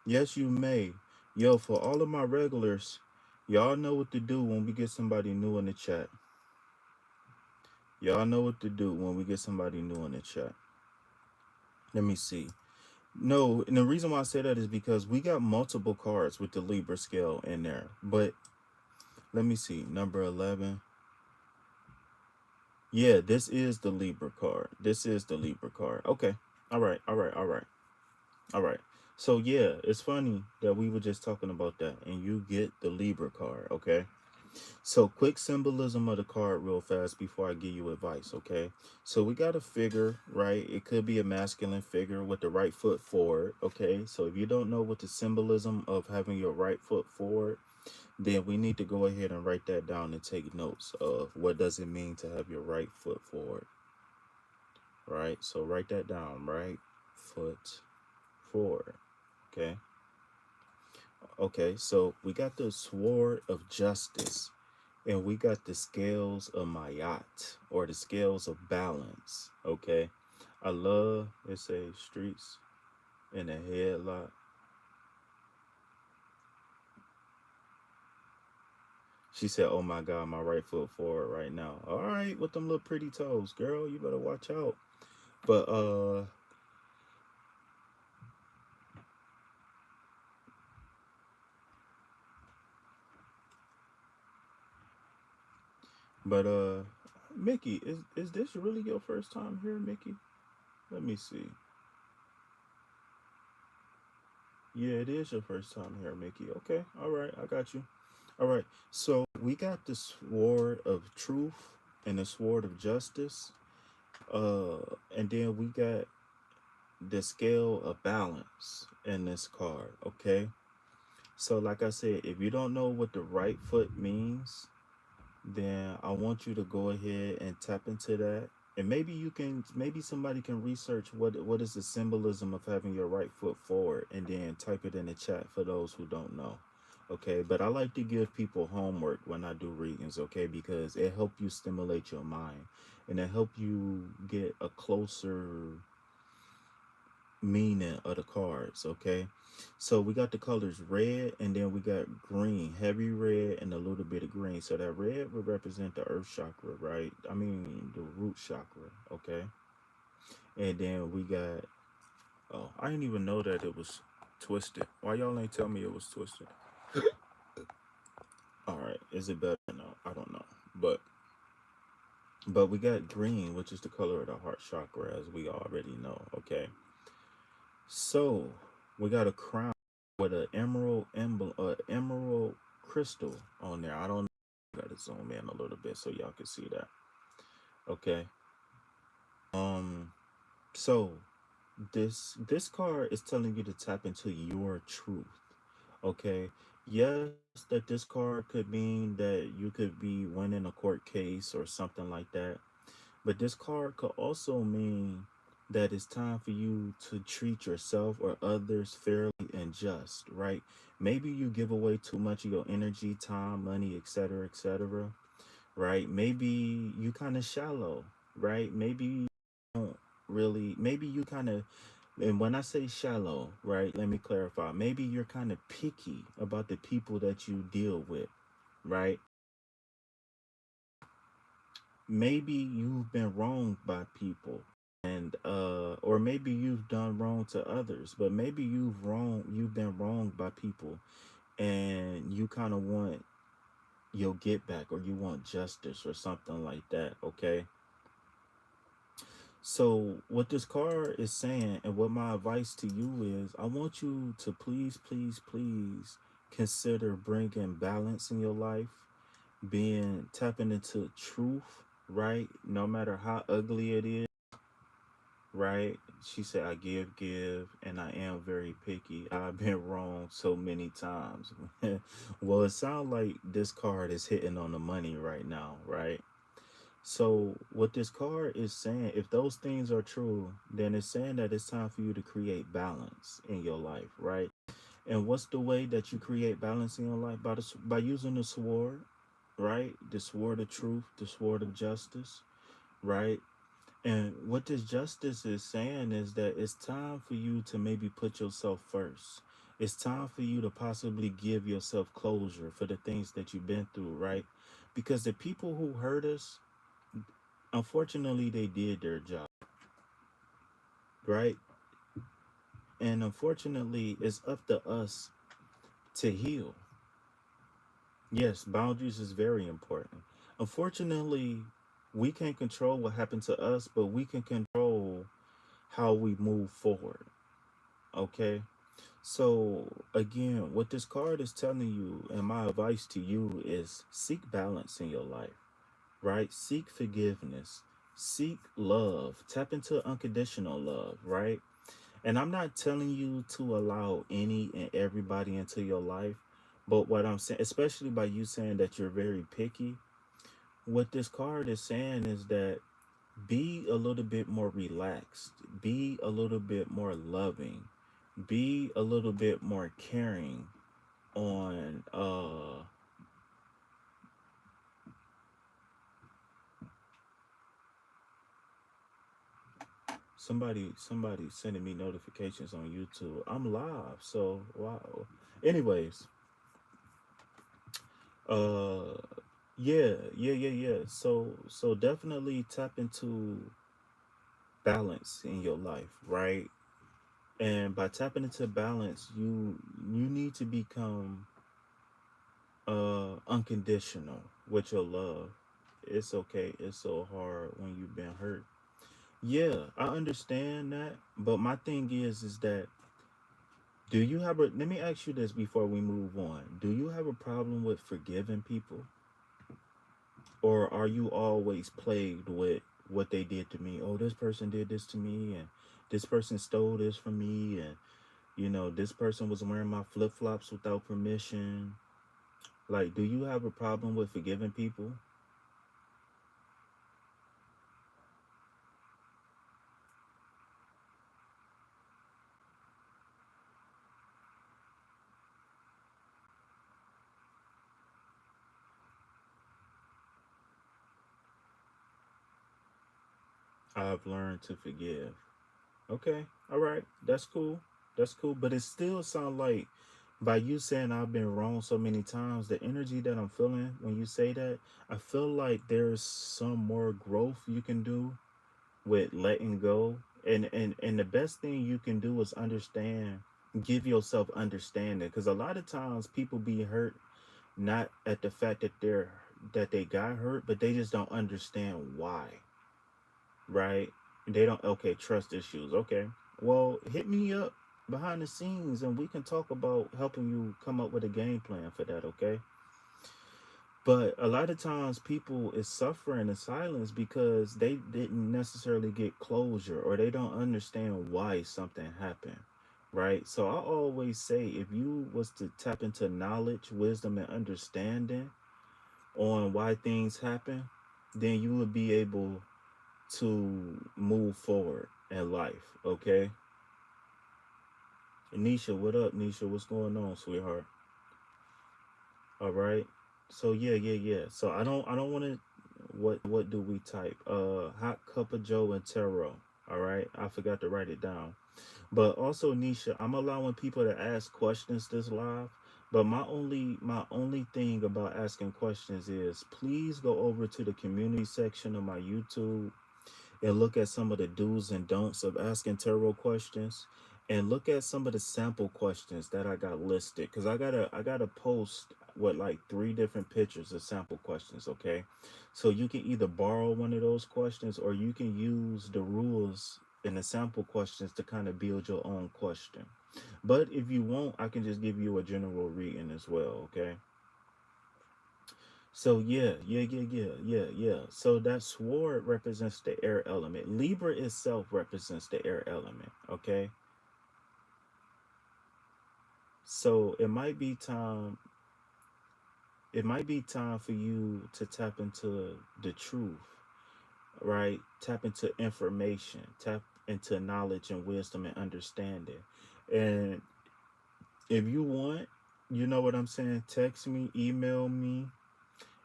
Yes, you may. Yo, for all of my regulars, y'all know what to do when we get somebody new in the chat. Y'all know what to do when we get somebody new in the chat. Let me see. No, and the reason why I say that is because we got multiple cards with the Libra scale in there. But let me see. Number 11. Yeah, this is the Libra card. This is the Libra card. Okay. All right. All right. All right. All right. So yeah, it's funny that we were just talking about that and you get the Libra card, okay? So quick symbolism of the card real fast before I give you advice, okay? So we got a figure, right? It could be a masculine figure with the right foot forward, okay? So if you don't know what the symbolism of having your right foot forward, then we need to go ahead and write that down and take notes of what does it mean to have your right foot forward, right? So write that down, right foot forward, okay? Okay, so we got the sword of justice and we got the scales of Mayat or the scales of balance. Okay, I love it say streets in a headlock. She said, "Oh my God, my right foot forward right now." All right, with them little pretty toes, girl, you better watch out. But but Mickey, is this really your first time here, Mickey? Let me see. Yeah, it is your first time here, Mickey. Okay, all right, I got you. All right, so we got the sword of truth and the sword of justice, and then we got the scale of balance in this card. Okay, so like I said, if you don't know what the right foot means, then I want you to go ahead and tap into that. And maybe you can, maybe somebody can research what is the symbolism of having your right foot forward and then type it in the chat for those who don't know. Okay, but I like to give people homework when I do readings, okay, because it helps you stimulate your mind and it help you get a closer meaning of the cards, okay? So we got the colors red and then we got green, heavy red and a little bit of green. So that red would represent the earth chakra, right? I mean the root chakra, okay? And then we got, oh, I didn't even know that it was twisted. Why y'all ain't tell me it was twisted? All right, is it better? No, I don't know. But we got green, which is the color of the heart chakra, as we already know, okay? So we got a crown with an emerald emblem, emerald crystal on there. I don't know. Got to zoom in a little bit so y'all can see that. Okay. Um. So this card is telling you to tap into your truth. Okay. Yes, that this card could mean that you could be winning a court case or something like that. But this card could also mean that it's time for you to treat yourself or others fairly and just, right? Maybe you give away too much of your energy, time, money, etc., right? Maybe you kind of shallow, right? Maybe you don't really, maybe you kind of, and when I say shallow, right, let me clarify. Maybe you're kind of picky about the people that you deal with, right? Maybe you've been wronged by people and or maybe you've done wrong to others, but maybe you've been wronged by people and you kind of want your get back or you want justice or something like that, okay? So what this card is saying and what my advice to you is, I want you to please, please, please consider bringing balance in your life, being tapping into truth, right? No matter how ugly it is, right? She said, I give, and I am very picky. I've been wrong so many times. Well, it sounds like this card is hitting on the money right now, right? So, what this card is saying, if those things are true, then it's saying that it's time for you to create balance in your life, right? And what's the way that you create balance in your life? By using the sword, right? The sword of truth, the sword of justice, right? And what this justice is saying is that it's time for you to maybe put yourself first. It's time for you to possibly give yourself closure for the things that you've been through, right? Because the people who hurt us, unfortunately, they did their job, right? And unfortunately, it's up to us to heal. Yes, boundaries is very important. Unfortunately, we can't control what happened to us, but we can control how we move forward. Okay? So, again, what this card is telling you, and my advice to you is seek balance in your life, right? Seek forgiveness, seek love, tap into unconditional love, right? And I'm not telling you to allow any and everybody into your life, but what I'm saying, especially by you saying that you're very picky, what this card is saying is that be a little bit more relaxed, be a little bit more loving, be a little bit more caring on somebody sending me notifications on YouTube. I'm live, so wow. Anyways, uh yeah. So definitely tap into balance in your life, right? And by tapping into balance, you need to become unconditional with your love. It's okay. It's so hard when you've been hurt. Yeah, I understand that, but my thing is that do you have a let me ask you this before we move on. Do you have a problem with forgiving people? Or are you always plagued with what they did to me? Oh, this person did this to me, and this person stole this from me, and this person was wearing my flip-flops without permission. Like, do you have a problem with forgiving people? I've learned to forgive. Okay, all right, that's cool. That's cool, but it still sounds like by you saying I've been wrong so many times, the energy that I'm feeling when you say that, I feel like there's some more growth you can do with letting go. And the best thing you can do is understand, give yourself understanding, because a lot of times people be hurt not at the fact that they got hurt, but they just don't understand why, right? They don't. Okay, trust issues. Okay, well, hit me up behind the scenes and we can talk about helping you come up with a game plan for that. Okay, but a lot of times people is suffering in silence because they didn't necessarily get closure, or they don't understand why something happened, right? So I always say, if you was to tap into knowledge, wisdom, and understanding on why things happen, then you would be able to move forward in life. Okay, Nisha, what up? Nisha, what's going on, sweetheart? All right. So yeah. So I don't want to. What do we type? Hot cup of Joe and tarot. All right. I forgot to write it down. But also, Nisha, I'm allowing people to ask questions this live. But my only thing about asking questions is please go over to the community section of my YouTube and look at some of the do's and don'ts of asking tarot questions, and look at some of the sample questions that I got listed, because I gotta post what, like, three different pictures of sample questions. Okay, so you can either borrow one of those questions, or you can use the rules in the sample questions to kind of build your own question. But if you want, I can just give you a general reading as well. Okay, So yeah. So that sword represents the air element. Libra itself represents the air element. Okay. So it might be time for you to tap into the truth, right? Tap into information, tap into knowledge and wisdom and understanding. And if you want, you know what I'm saying, text me, email me,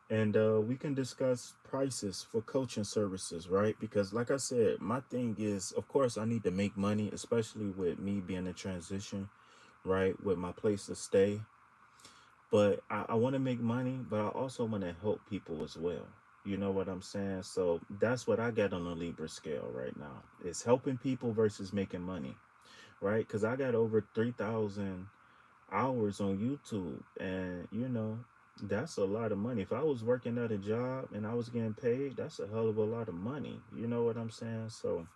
and we can discuss prices for coaching services, right? Because like I said, my thing is, of course, I need to make money, especially with me being in transition, right, with my place to stay. But I want to make money, but I also want to help people as well. You know what I'm saying? So that's what I get on the Libra scale right now. It's helping people versus making money, right? Because I got over 3,000 hours on YouTube, and that's a lot of money. If I was working at a job and I was getting paid, that's a hell of a lot of money. You know what I'm saying? So,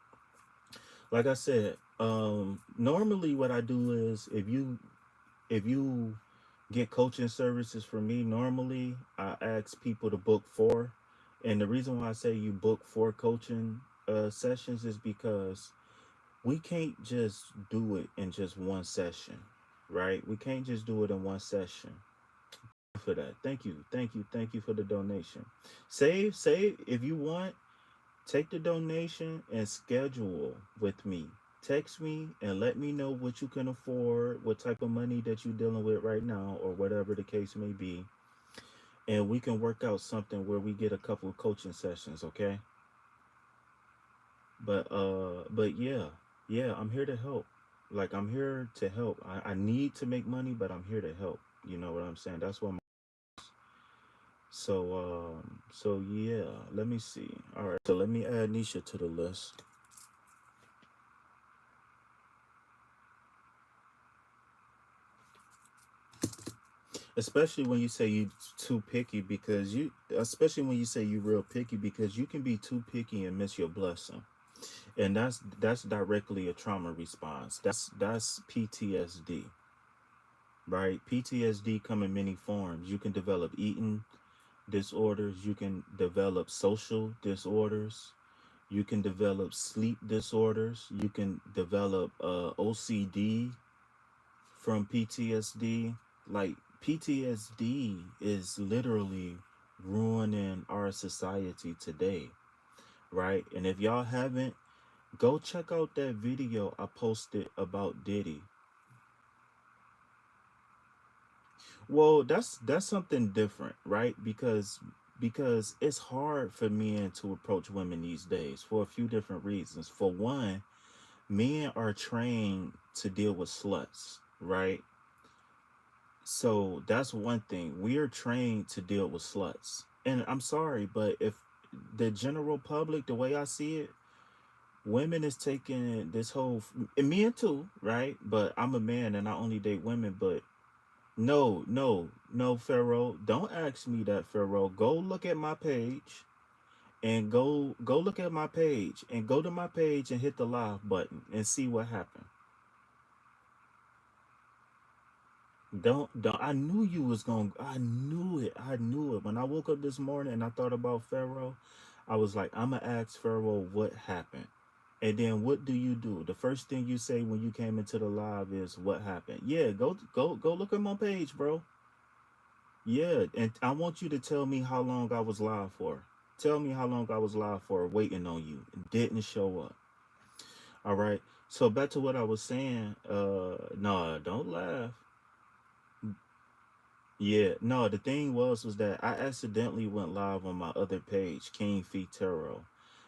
like I said, normally what I do is if you get coaching services from me, normally I ask people to book four. And the reason why I say you book four coaching sessions is because we can't just do it in just one session, right? We can't just do it in one session. For that, thank you for the donation. Save if you want. Take the donation and schedule with me. Text me and let me know what you can afford, what type of money that you're dealing with right now, or whatever the case may be. And we can work out something where we get a couple of coaching sessions, okay? But yeah, I'm here to help. Like I'm here to help. I need to make money, but I'm here to help. You know what I'm saying? That's what so yeah, let me see. All right, so let me add Nisha to the list. Especially when you say you too picky because especially when you say you real picky because you can be too picky and miss your blessing. And that's directly a trauma response. That's PTSD, right? PTSD come in many forms. You can develop eating disorders, you can develop social disorders, you can develop sleep disorders, you can develop OCD from PTSD. Like PTSD is literally ruining our society today, right? And if y'all haven't, go check out that video I posted about Diddy. Well, that's something different, right? Because it's hard for men to approach women these days for a few different reasons. For one, men are trained to deal with sluts, right? So that's one thing. We are trained to deal with sluts. And I'm sorry, but if the general public, the way I see it, women is taking this whole, and men too, right? But I'm a man and I only date women. But no, Pharaoh. Don't ask me that, Pharaoh. Go look at my page and go look at my page and go to my page and hit the live button and see what happened. Don't I knew you was going to I knew it. When I woke up this morning and I thought about Pharaoh, I was like, I'm gonna ask Pharaoh what happened. And then what do you do? The first thing you say when you came into the live is what happened. Yeah, go look at my page, bro. Yeah, and I want you to tell me how long I was live for. Tell me how long I was live for waiting on you. It didn't show up. All right. So back to what I was saying. No, don't laugh. Yeah, no, the thing was that I accidentally went live on my other page, King Feet Tarot.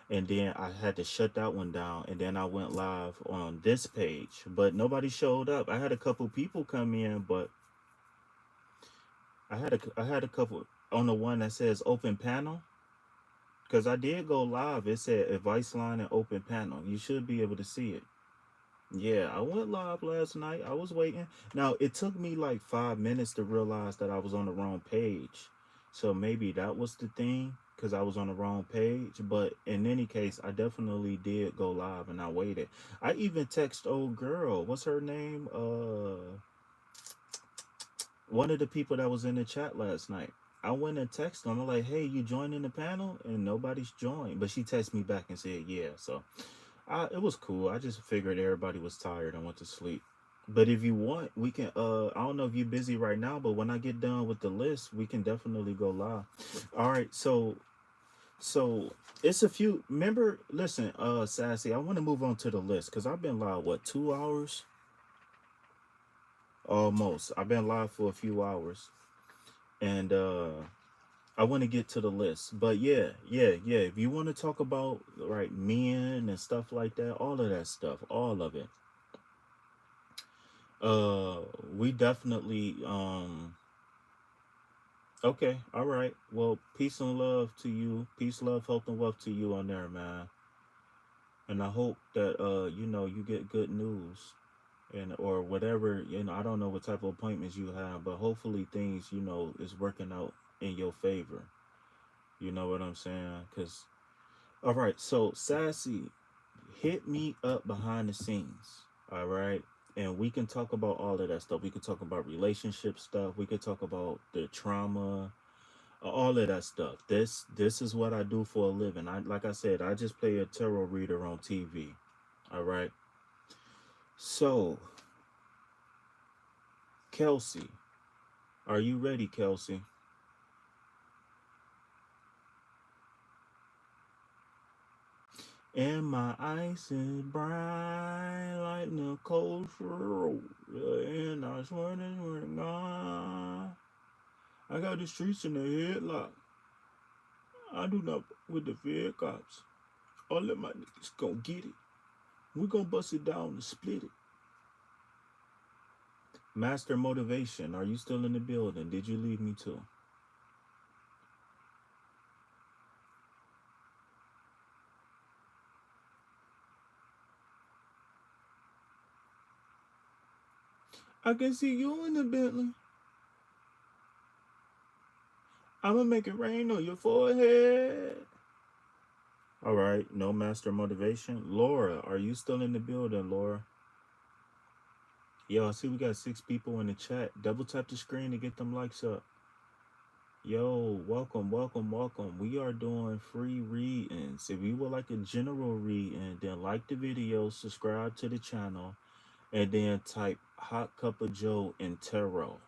And then I had to shut that one down and then I went live on this page, but nobody showed up. I had a couple people come in, but I had a couple on the one that says open panel because I did go live. It said advice line and open panel. You should be able to see it. Yeah, I went live last night. I was waiting. Now, it took me like 5 minutes to realize that I was on the wrong page. So maybe that was the thing because I was on the wrong page. But in any case, I definitely did go live and I waited. I even text old girl. What's her name? One of the people that was in the chat last night. I went and texted them. I'm like, hey, you joining the panel? And nobody's joined. But she texted me back and said, yeah. So it was cool. I just figured everybody was tired and went to sleep. But if you want, we can I don't know if you're busy right now, but when I get done with the list, we can definitely go live. All right, so it's a few, remember, listen, Sassy, I want to move on to the list because I've been live, what, 2 hours? Almost. I've been live for a few hours. And I want to get to the list. But yeah. If you want to talk about right men and stuff like that, all of that stuff, all of it. We definitely okay, all right. Well, peace and love to you. Peace, love, health, and wealth to you on there, man. And I hope that you know, you get good news and or whatever, you know, I don't know what type of appointments you have, but hopefully things, you know, is working out in your favor. You know what I'm saying? Cuz all right, so Sassy, hit me up behind the scenes. All right. And we can talk about all of that stuff. We can talk about relationship stuff. We could talk about the trauma, all of that stuff. This is what I do for a living. I, like I said, I just play a tarot reader on TV. All right. So, Kelsey, are you ready, Kelsey? And my ice is bright like the cold road. And I swear to God, I got the streets in the headlock. I do not with the Fed cops. All of my niggas gon' get it. We gon' bust it down and split it. Master Motivation, are you still in the building? Did you leave me too? I can see you in the Bentley. I'ma make it rain on your forehead. All right, no Master Motivation. Laura, are you still in the building, Laura? Yo, I see we got 6 people in the chat. Double tap the screen to get them likes up. Yo, welcome. We are doing free readings. If you would like a general reading, then like the video, subscribe to the channel, and then type Hot Cup of Joe in tarot,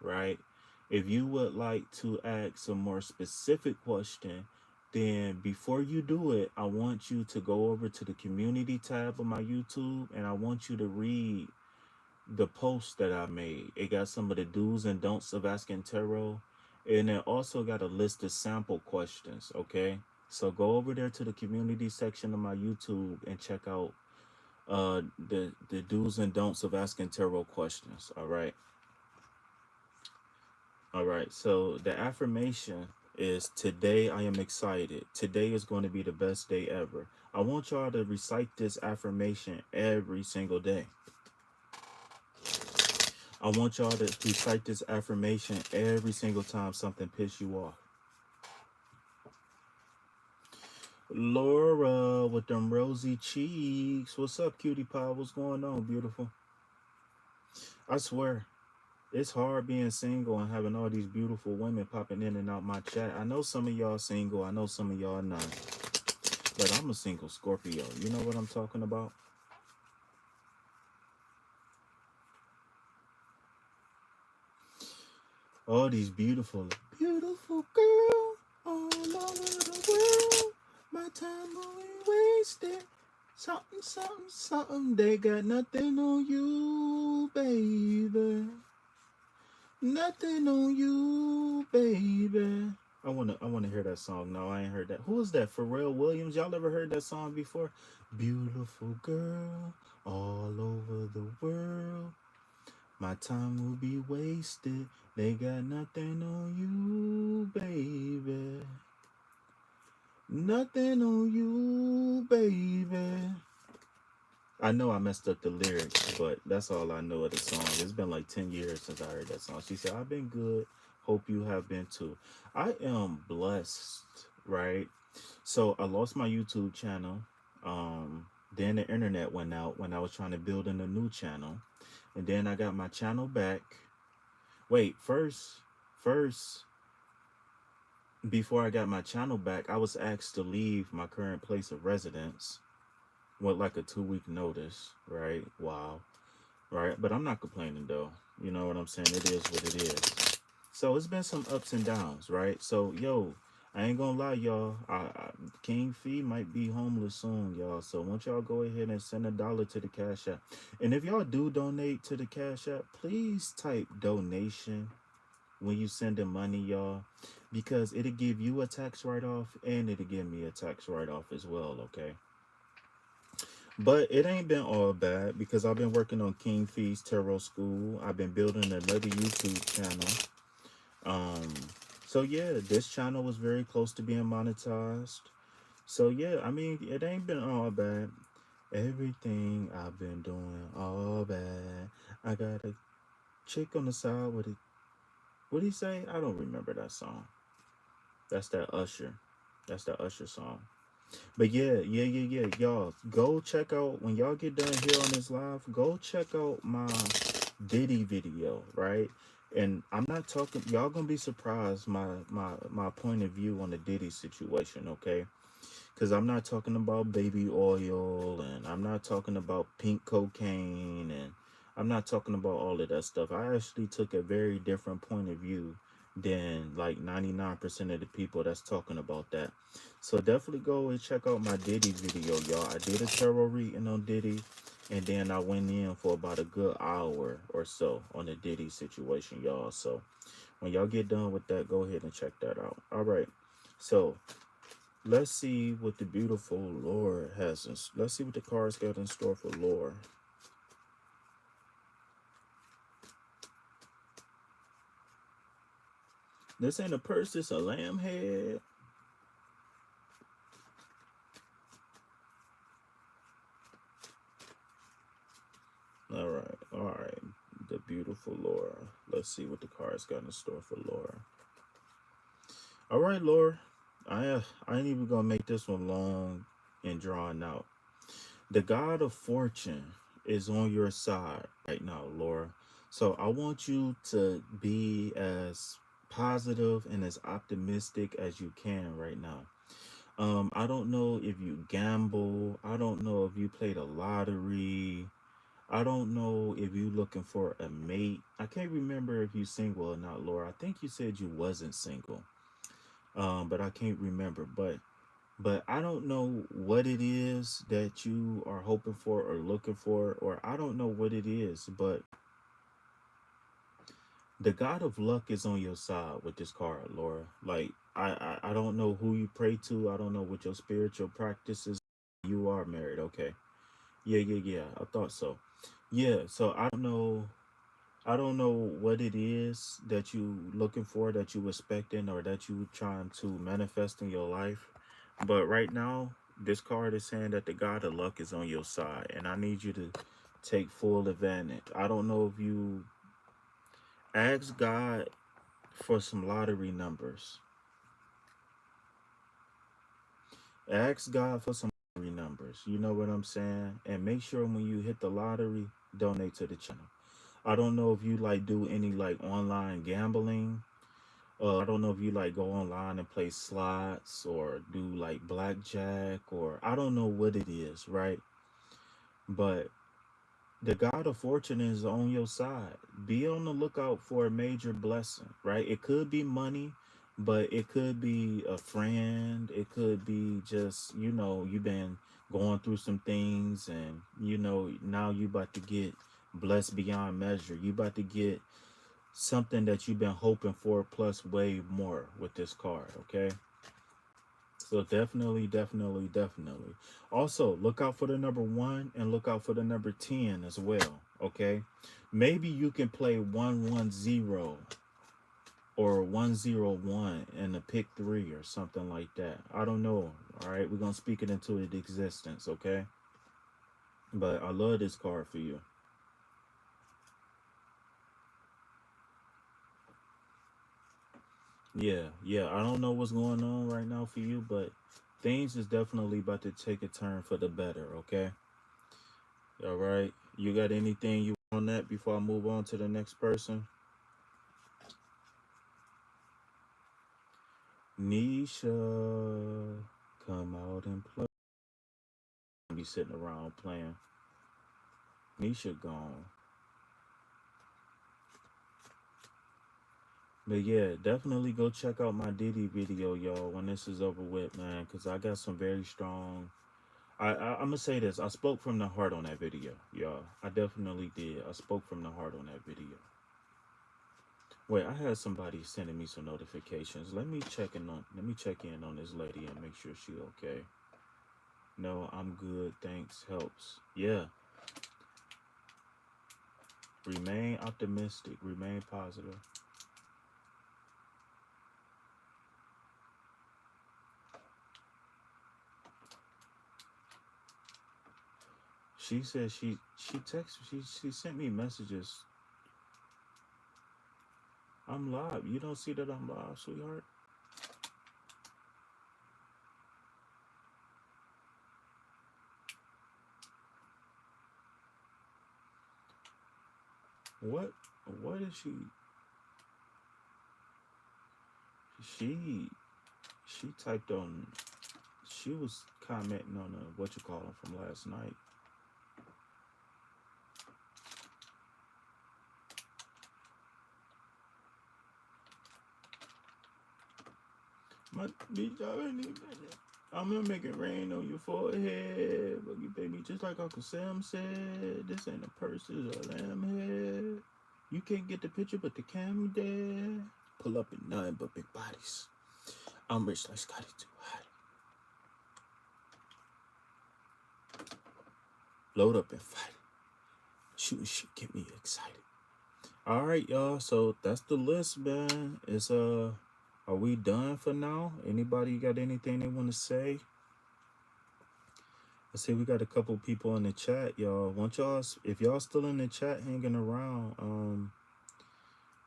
right? If you would like to ask a more specific question, then before you do it, I want you to go over to the community tab of my YouTube, and I want you to read the post that I made. It got some of the do's and don'ts of asking tarot, and it also got a list of sample questions, okay? So go over there to the community section of my YouTube and check out the do's and don'ts of asking tarot questions. All right, so the affirmation is, today I am excited. Today is going to be the best day ever. I want y'all to recite this affirmation every single day. I want y'all to recite this affirmation every single time something pisses you off. Laura with them rosy cheeks. What's up, cutie pie? What's going on, beautiful? I swear, it's hard being single and having all these beautiful women popping in and out my chat. I know some of y'all single. I know some of y'all not. But I'm a single Scorpio. You know what I'm talking about? All these beautiful girls all over the world. My time only wasted. Something. They got nothing on you, baby. Nothing on you, baby. I wanna hear that song. No, I ain't heard that. Who is that? Pharrell Williams? Y'all ever heard that song before? Beautiful girl all over the world. My time will be wasted. They got nothing on you, baby. Nothing on you, baby. I know I messed up the lyrics, but that's all I know of the song. It's been like 10 years since I heard that song. She said, I've been good. Hope you have been too. I am blessed, right? So I lost my YouTube channel. Then the internet went out when I was trying to build in a new channel. And then I got my channel back. Wait, first, before I got my channel back, I was asked to leave my current place of residence with like a 2-week notice, right? Wow. Right? But I'm not complaining though. You know what I'm saying? It is what it is. So it's been some ups and downs, right? So yo, I ain't gonna lie, y'all. King Fee might be homeless soon, y'all. So once y'all go ahead and send $1 to the Cash App, and if y'all do donate to the Cash App, please type donation when you send the money, y'all, because it'll give you a tax write-off and it'll give me a tax write-off as well. Okay. But it ain't been all bad because I've been working on King Fee's Tarot School. I've been building another YouTube channel. Um, so yeah, this channel was very close to being monetized. So yeah, I mean, it ain't been all bad. Everything I've been doing all bad. I got a chick on the side with it. What do you say? I don't remember that song. That's that Usher. That's that Usher song. But yeah. Y'all, go check out, when y'all get done here on this live, go check out my Diddy video, right? And I'm not talking, y'all gonna be surprised my point of view on the Diddy situation, okay? Because I'm not talking about baby oil, and I'm not talking about pink cocaine, and I'm not talking about all of that stuff. I actually took a very different point of view than like 99% of the people that's talking about that. So definitely go and check out my Diddy video, y'all. I did a tarot reading on Diddy, and then I went in for about a good hour or so on the Diddy situation, y'all. So when y'all get done with that, go ahead and check that out. All right. So let's see what the beautiful Lord has in. Let's see what the cards got in store for Lord. This ain't a purse, this a lamb head. All right. The beautiful Laura. Let's see what the cards got in store for Laura. All right, Laura. I ain't even gonna make this one long and drawn out. The God of Fortune is on your side right now, Laura. So I want you to be as positive and as optimistic as you can right now. I don't know if you gamble. I don't know if you played a lottery. I don't know if you looking for a mate. I can't remember if you single or not, Laura. I think you said you wasn't single. But I can't remember. But I don't know what it is that you are hoping for or looking for, or I don't know what it is, but the God of luck is on your side with this card, Laura. Like I don't know who you pray to. I don't know what your spiritual practices. You are married, okay? Yeah. I thought so. Yeah. So I don't know. I don't know what it is that you looking for, that you expecting, or that you trying to manifest in your life. But right now, this card is saying that the God of luck is on your side, and I need you to take full advantage. I don't know if you ask God for some lottery numbers. Ask God for some lottery numbers. You know what I'm saying? And make sure when you hit the lottery, donate to the channel. I don't know if you like do any like online gambling. I don't know if you like go online and play slots or do like blackjack, or I don't know what it is, right? But the God of Fortune is on your side. Be on the lookout for a major blessing, right? It could be money, but it could be a friend. It could be just, you've been going through some things, and, now you about to get blessed beyond measure. You about to get something that you've been hoping for plus way more with this card, okay? So definitely. Also, look out for the number 1 and look out for the number 10 as well, okay? Maybe you can play 110 or 101 and a pick 3 or something like that. I don't know, all right? We're going to speak it into existence, okay? But I love this card for you. Yeah. I don't know what's going on right now for you, but things is definitely about to take a turn for the better, okay? All right. You got anything you want on that before I move on to the next person? Nisha, come out and play. Be sitting around playing. Nisha gone. But yeah, definitely go check out my Diddy video, y'all, when this is over with, man, because I got some very strong. I'm gonna say this. I spoke from the heart on that video, y'all. I definitely did. I spoke from the heart on that video. Wait, I had somebody sending me some notifications. Let me check in on this lady and make sure she okay. No, I'm good. Thanks. Helps. Yeah. Remain optimistic. Remain positive. She said she texted she sent me messages. I'm live. You don't see that I'm live, sweetheart? What is she? She she typed on. She was commenting on what you call them from last night. My bitch, I'm gonna make it rain on your forehead, but you baby, just like Uncle Sam said. This ain't a purse, it's a lamb head. You can't get the picture, but the camera there. Pull up in nothing but big bodies. I'm rich like Scotty too hot. Load up and fight. Shooting shit get me excited. All right, y'all. So that's the list, man. It's are we done for now? Anybody got anything they want to say? I see we got a couple people in the chat, y'all. Want y'all, if y'all still in the chat hanging around,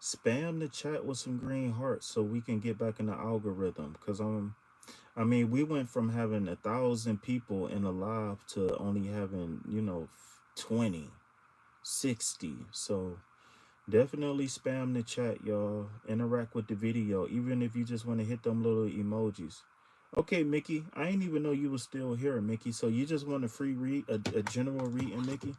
spam the chat with some green hearts so we can get back in the algorithm. Cause I mean, we went from having 1,000 people in the live to only having 20, 60. So definitely spam the chat, y'all. Interact with the video, even if you just want to hit them little emojis. Okay, Mickey, I didn't even know you were still here, Mickey. So you just want a free read, a general reading, Mickey?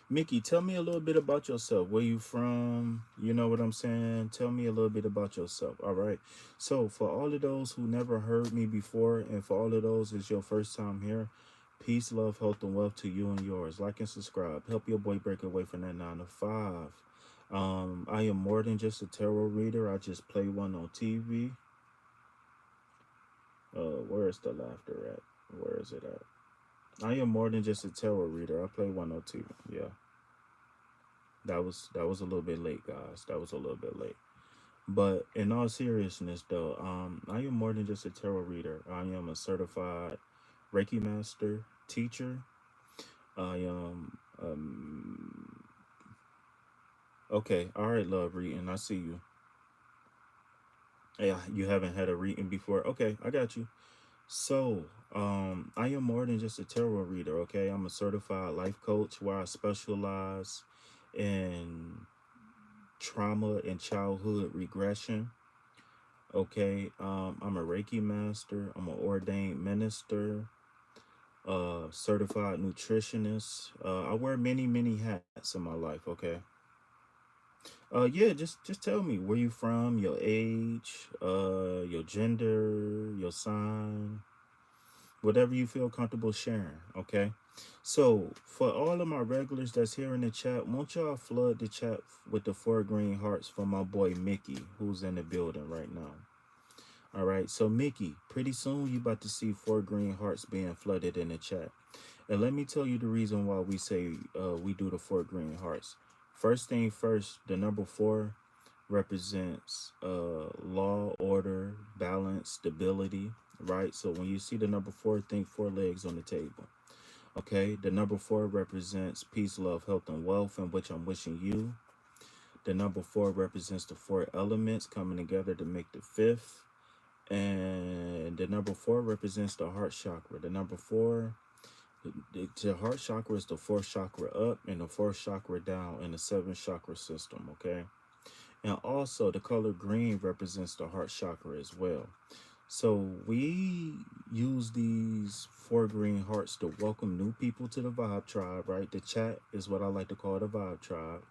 Mickey, tell me a little bit about yourself. Where you from? You know what I'm saying? Tell me a little bit about yourself. All right. So for all of those who never heard me before, and for all of those it's your first time here, peace, love, health, and wealth to you and yours. Like and subscribe. Help your boy break away from that 9 to 5. I am more than just a tarot reader. I just play one on TV. Where's the laughter at? Where is it at? I am more than just a tarot reader. I play one on TV. Yeah. That was a little bit late, guys. That was a little bit late. But in all seriousness, though, I am more than just a tarot reader. I am a certified Reiki master, teacher. I am okay. All right, love reading. I see you. Yeah, you haven't had a reading before. Okay, I got you. So, I am more than just a tarot reader. Okay, I'm a certified life coach where I specialize in trauma and childhood regression. Okay, I'm a Reiki master. I'm an ordained minister, certified nutritionist. I wear many hats in my life. Okay. Yeah, just tell me where you from, your age, your gender, your sign, whatever you feel comfortable sharing. Okay. So for all of my regulars that's here in the chat, won't y'all flood the chat with the 4 green hearts for my boy Mickey, who's in the building right now. All right, so Mickey, pretty soon you about to see 4 green hearts being flooded in the chat. And let me tell you the reason why we say we do the 4 green hearts. First thing first, the number 4 represents law, order, balance, stability, right? So when you see the number 4, think 4 legs on the table. Okay, the number 4 represents peace, love, health, and wealth, in which I'm wishing you. The number 4 represents the 4 elements coming together to make the 5th. And the number 4 represents the heart chakra. The number 4, the heart chakra is the 4th chakra up and the 4th chakra down in the 7th chakra system, okay? And also the color green represents the heart chakra as well. So we use these 4 green hearts to welcome new people to the Vibe Tribe, right? The chat is what I like to call the Vibe Tribe.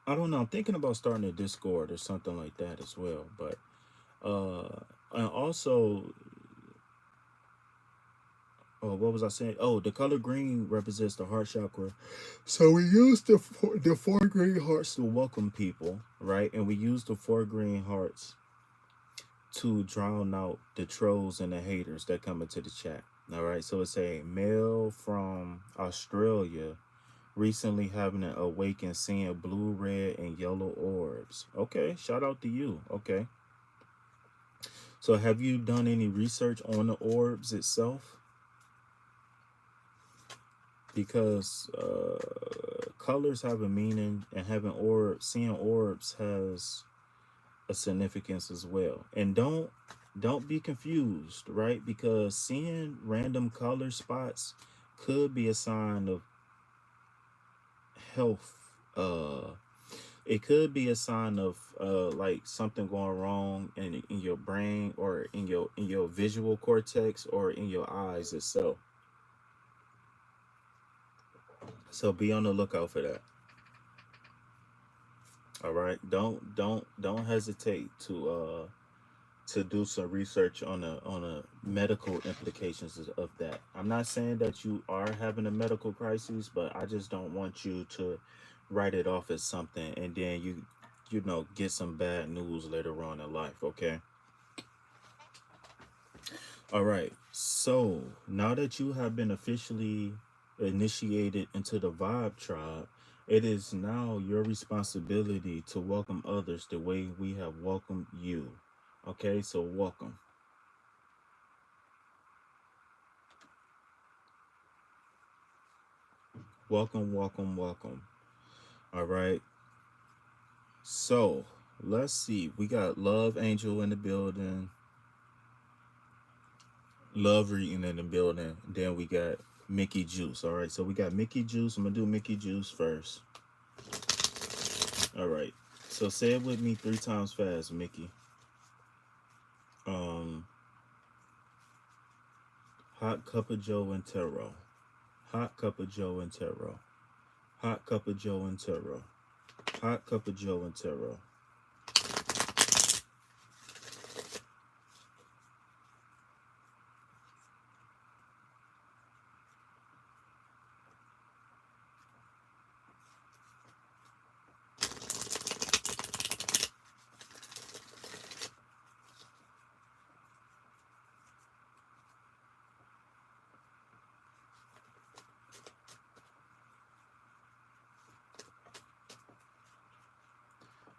I don't know. I'm thinking about starting a Discord or something like that as well. But and also, oh, what was I saying? Oh, the color green represents the heart chakra. So we use the 4 green hearts to welcome people, right? And we use the 4 green hearts to drown out the trolls and the haters that come into the chat. All right. So it's a male from Australia recently having an awaken seeing blue, red, and yellow orbs. Okay. Shout out to you. Okay. So have you done any research on the orbs itself? Because colors have a meaning, and having orbs, seeing orbs has a significance as well. And don't be confused, right? Because seeing random color spots could be a sign of health. It could be a sign of like something going wrong in your brain, or in your visual cortex, or in your eyes itself. So be on the lookout for that. All right. Don't hesitate to do some research on a medical implications of that. I'm not saying that you are having a medical crisis, but I just don't want you to write it off as something and then you know get some bad news later on in life, okay? All right. So, now that you have been officially initiated into the Vibe Tribe, it is now your responsibility to welcome others the way we have welcomed you. Okay, so welcome. Welcome, welcome, welcome. All right. So let's see. We got Love Angel in the building, Love Reading in the building. Then we got Mickey Juice. All right. So we got Mickey Juice. I'm gonna do Mickey Juice first. All right. So say it with me 3 times fast, Mickey. Um, Hot cup of Joe and Tarot. Hot cup of Joe and Tarot. Hot cup of Joe and Tarot. Hot cup of Joe and Tarot.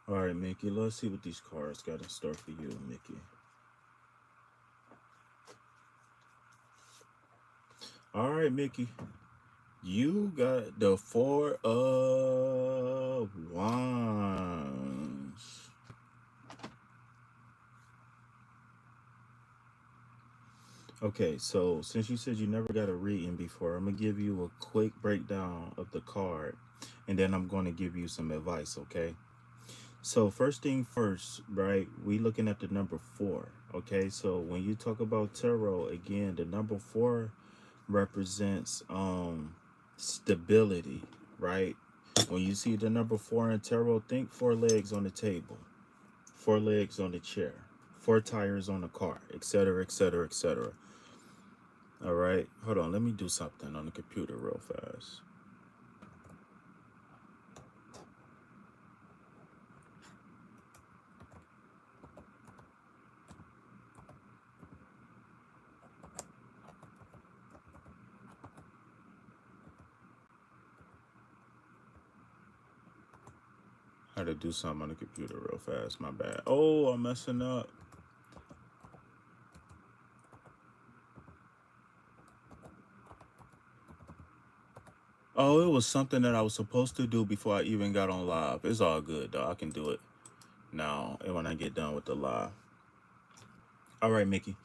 All right, Mickey, let's see what these cards got in store for you, Mickey. All right, Mickey. You got the 4 of Wands. Okay, so since you said you never got a reading before, I'm going to give you a quick breakdown of the card, and then I'm going to give you some advice, okay? So first thing first, right, we looking at the number 4, okay? So when you talk about tarot, again, the number 4 represents stability, right? When you see the number 4 in tarot, think 4 legs on the table, 4 legs on the chair, 4 tires on the car, etc., etc., etc. All right, hold on, let me do something on the computer real fast. I had to do something on the computer real fast, my bad. Oh, I'm messing up. Oh, it was something that I was supposed to do before I even got on live. It's all good, though. I can do it now and when I get done with the live. All right, Mickey.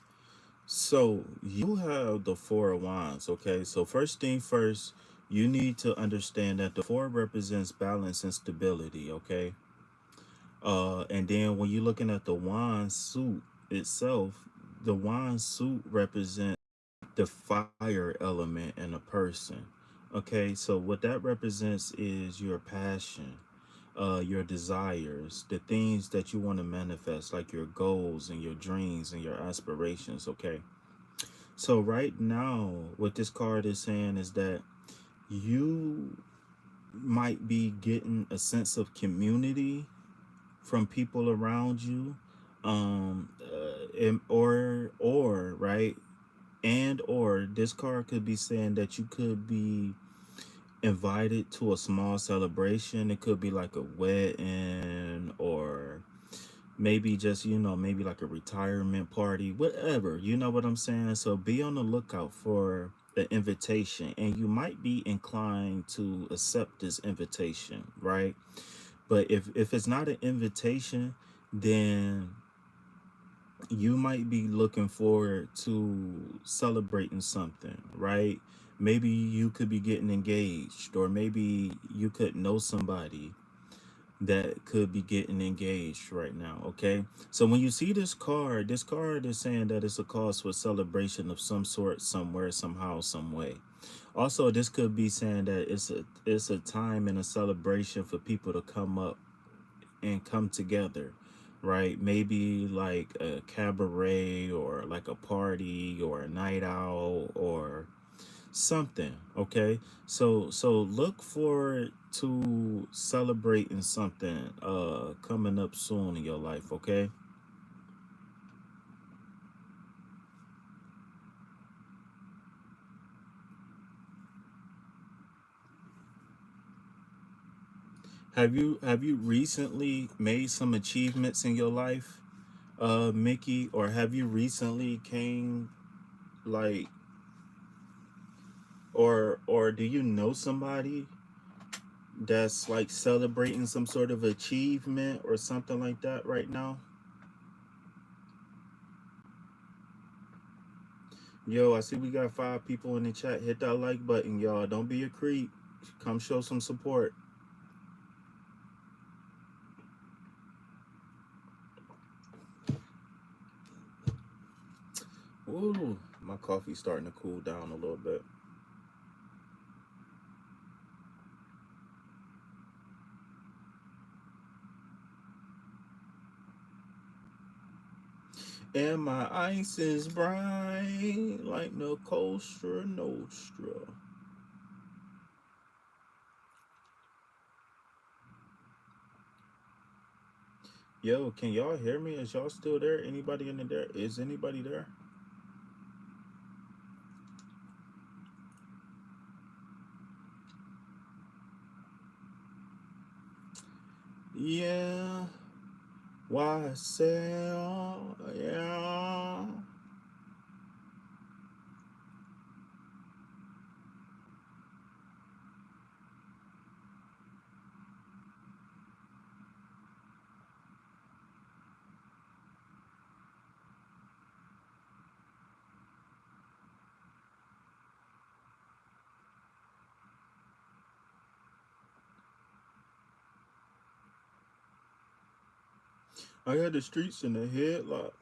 So you have the 4 of Wands, okay? So first thing first, you need to understand that the 4 represents balance and stability, okay? And then when you're looking at the wand suit itself, the wand suit represents the fire element in a person. Okay, so what that represents is your passion, your desires, the things that you want to manifest, like your goals and your dreams and your aspirations. Okay, so right now, what this card is saying is that you might be getting a sense of community from people around you, or right, and or this card could be saying that you could be invited to a small celebration. It could be like a wedding, or maybe just, maybe like a retirement party, whatever. You know what I'm saying? So be on the lookout for an invitation, and you might be inclined to accept this invitation, right? But if it's not an invitation, then you might be looking forward to celebrating something, right? Maybe you could be getting engaged, or maybe you could know somebody that could be getting engaged right now. Okay, so when you see this card is saying that it's a cause for celebration of some sort, somewhere, somehow, some way. Also, this could be saying that it's a time and a celebration for people to come up and come together, right? Maybe like a cabaret, or like a party, or a night out, or something. Okay, so look forward to celebrating something coming up soon in your life. Okay, have you recently made some achievements in your life, Mickey? Or have you recently came, like, or do you know somebody that's like celebrating some sort of achievement or something like that right now? Yo, I see we got 5 people in the chat. Hit that like button, y'all. Don't be a creep. Come show some support. Ooh, my coffee's starting to cool down a little bit. And my ice is bright like the Costa Nostra. Yo, can y'all hear me? Is y'all still there? Anybody in there? Is anybody there? Yeah. Why sell? Yeah. I had the streets in the headlock.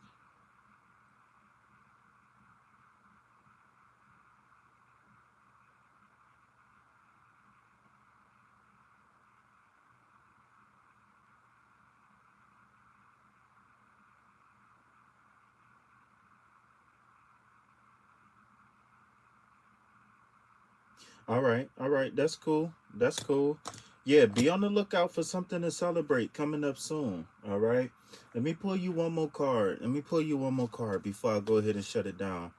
All right, all right. That's cool. That's cool. Yeah, be on the lookout for something to celebrate coming up soon. All right. Let me pull you one more card. Let me pull you one more card before I go ahead and shut it down.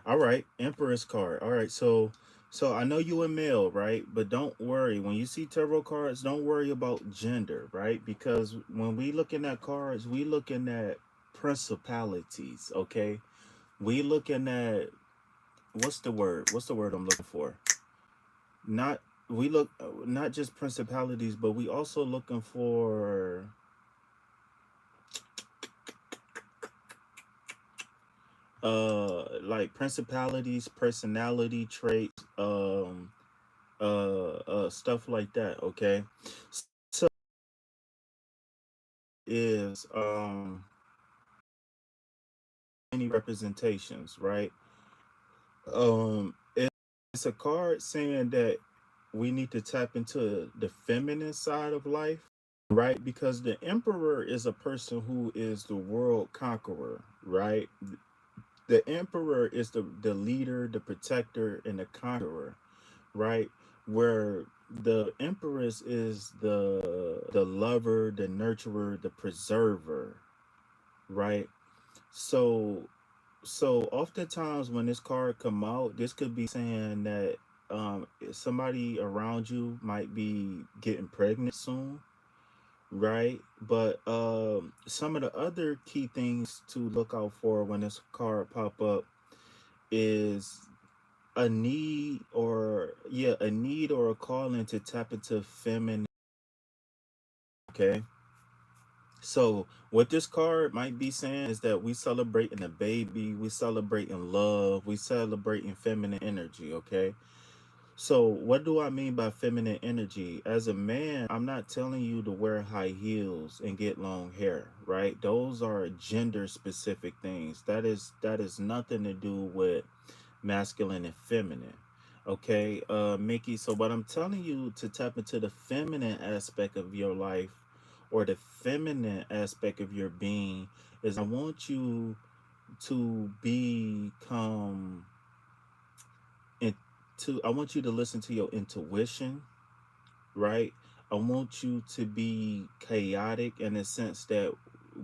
All right, Empress card. All right, so I know you a male, right? But don't worry. When you see tarot cards, don't worry about gender, right? Because when we looking at cards, we looking at principalities, okay? We looking at, what's the word? What's the word I'm looking for? Not, we look, not just principalities, but we also looking for, like principalities, personality traits, stuff like that. Okay, so is many representations, right? It's a card saying that we need to tap into the feminine side of life, right? Because the emperor is a person who is the world conqueror, right? The emperor is the leader, the protector, and the conqueror, right? Where the empress is the lover, the nurturer, the preserver, right? So so oftentimes when this card come out, this could be saying that somebody around you might be getting pregnant soon, right? But some of the other key things to look out for when this card pop up is a need or a calling to tap into feminine. Okay, so what this card might be saying is that we celebrating a baby, we celebrating love, we celebrating feminine energy. Okay, so what do I mean by feminine energy? As a man, I'm not telling you to wear high heels and get long hair, right? Those are gender specific things. That is nothing to do with masculine and feminine. Okay, Mickey. So what I'm telling you to tap into the feminine aspect of your life or the feminine aspect of your being is I want you to become I want you to listen to your intuition, right? I want you to be chaotic in the sense that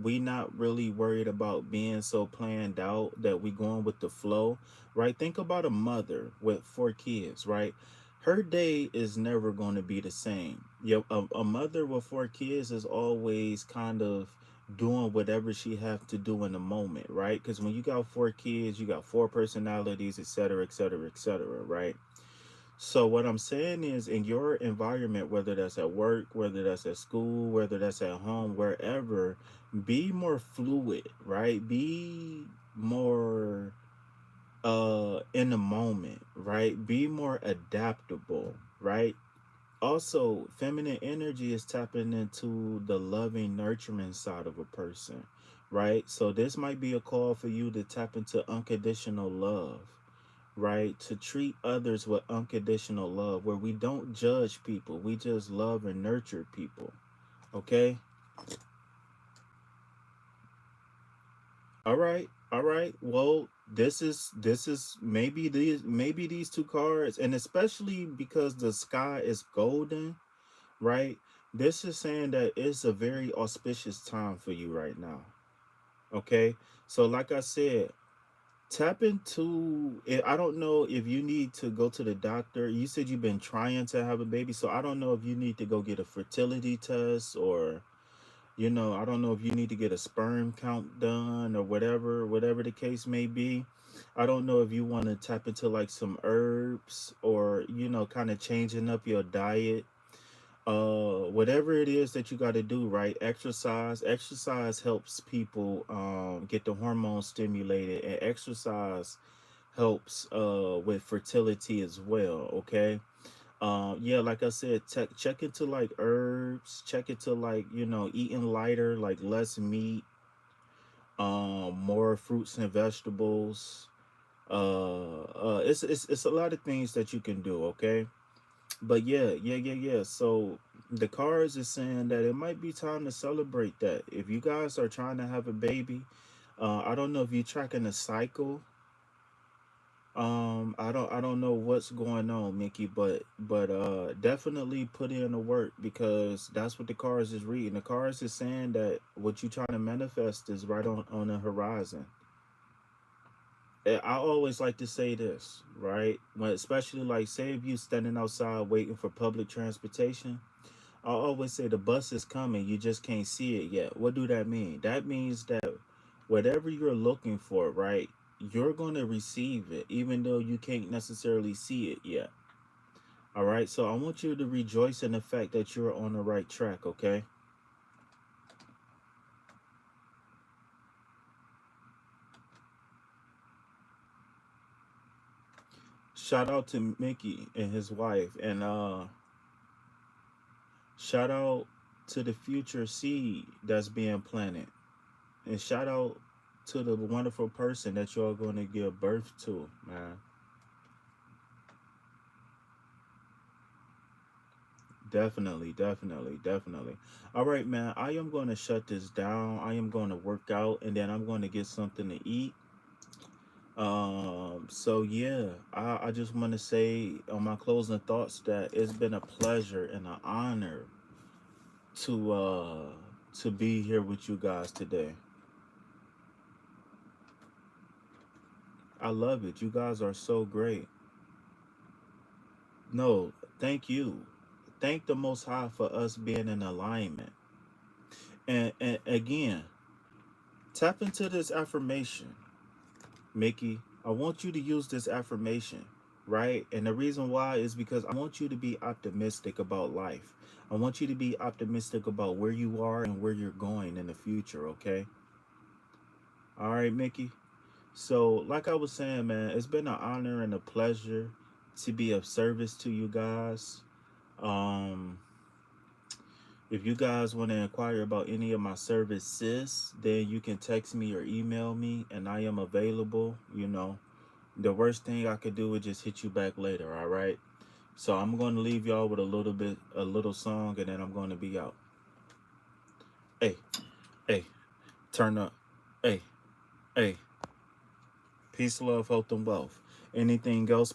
we not really worried about being so planned out that we going with the flow, right? Think about a mother with 4 kids, right? Her day is never going to be the same. A mother with 4 kids is always kind of doing whatever she have to do in the moment, right? Because when you got 4 kids, you got 4 personalities, etc., etc., etc., right? So what I'm saying is in your environment, whether that's at work, whether that's at school, whether that's at home, wherever, be more fluid, right? Be more in the moment, right? Be more adaptable, right? Also, feminine energy is tapping into the loving, nurturing side of a person, right? So this might be a call for you to tap into unconditional love, right? To treat others with unconditional love, where we don't judge people, we just love and nurture people. Okay? All right. All right. Well, this is maybe these 2 cards, and especially because the sky is golden, right? This is saying that it's a very auspicious time for you right now. Okay? So like I said, tap into it. I don't know if you need to go to the doctor. You said you've been trying to have a baby, so I don't know if you need to go get a fertility test, or I don't know if you need to get a sperm count done or whatever the case may be. I don't know if you want to tap into like some herbs, or kind of changing up your diet, whatever it is that you got to do, right? Exercise helps people get the hormones stimulated, and exercise helps with fertility as well. Okay, yeah, like I said, check into like herbs, check into like eating lighter, like less meat, more fruits and vegetables. It's a lot of things that you can do. Okay, but yeah. So the cards is saying that it might be time to celebrate that. If you guys are trying to have a baby, I don't know if you're tracking the cycle. I don't know what's going on, Mickey, but definitely put in the work, because that's what the cards is reading. The cards is saying that what you trying to manifest is right on the horizon. I always like to say this, right? When especially like say if you standing outside waiting for public transportation, I always say the bus is coming, you just can't see it yet. What do that mean? That means that whatever you're looking for, right, you're going to receive it, even though you can't necessarily see it yet. All right. So I want you to rejoice in the fact that you're on the right track. Okay. Shout out to Mickey and his wife. And shout out. to the future seed that's being planted. And shout out to the wonderful person that you're going to give birth to, man. Definitely, definitely, definitely. All right, man. I am going to shut this down. I am going to work out, and then I'm going to get something to eat. So yeah, I just want to say on my closing thoughts that it's been a pleasure and an honor to uh to be here with you guys today. I love it. You guys are so great. No, thank you. Thank the Most High for us being in alignment. And again, tap into this affirmation, Mickey. I want you to use this affirmation, right? And the reason why is because I want you to be optimistic about life. I want you to be optimistic about where you are and where you're going in the future, okay? All right, Mickey. So, like I was saying, man, it's been an honor and a pleasure to be of service to you guys. Um, if you guys want to inquire about any of my services, then you can text me or email me, and I am available. The worst thing I could do is just hit you back later, all right? So I'm going to leave y'all with a little song, and then I'm going to be out. Hey, hey, turn up. Hey, hey, peace, love, health, and wealth. Anything else?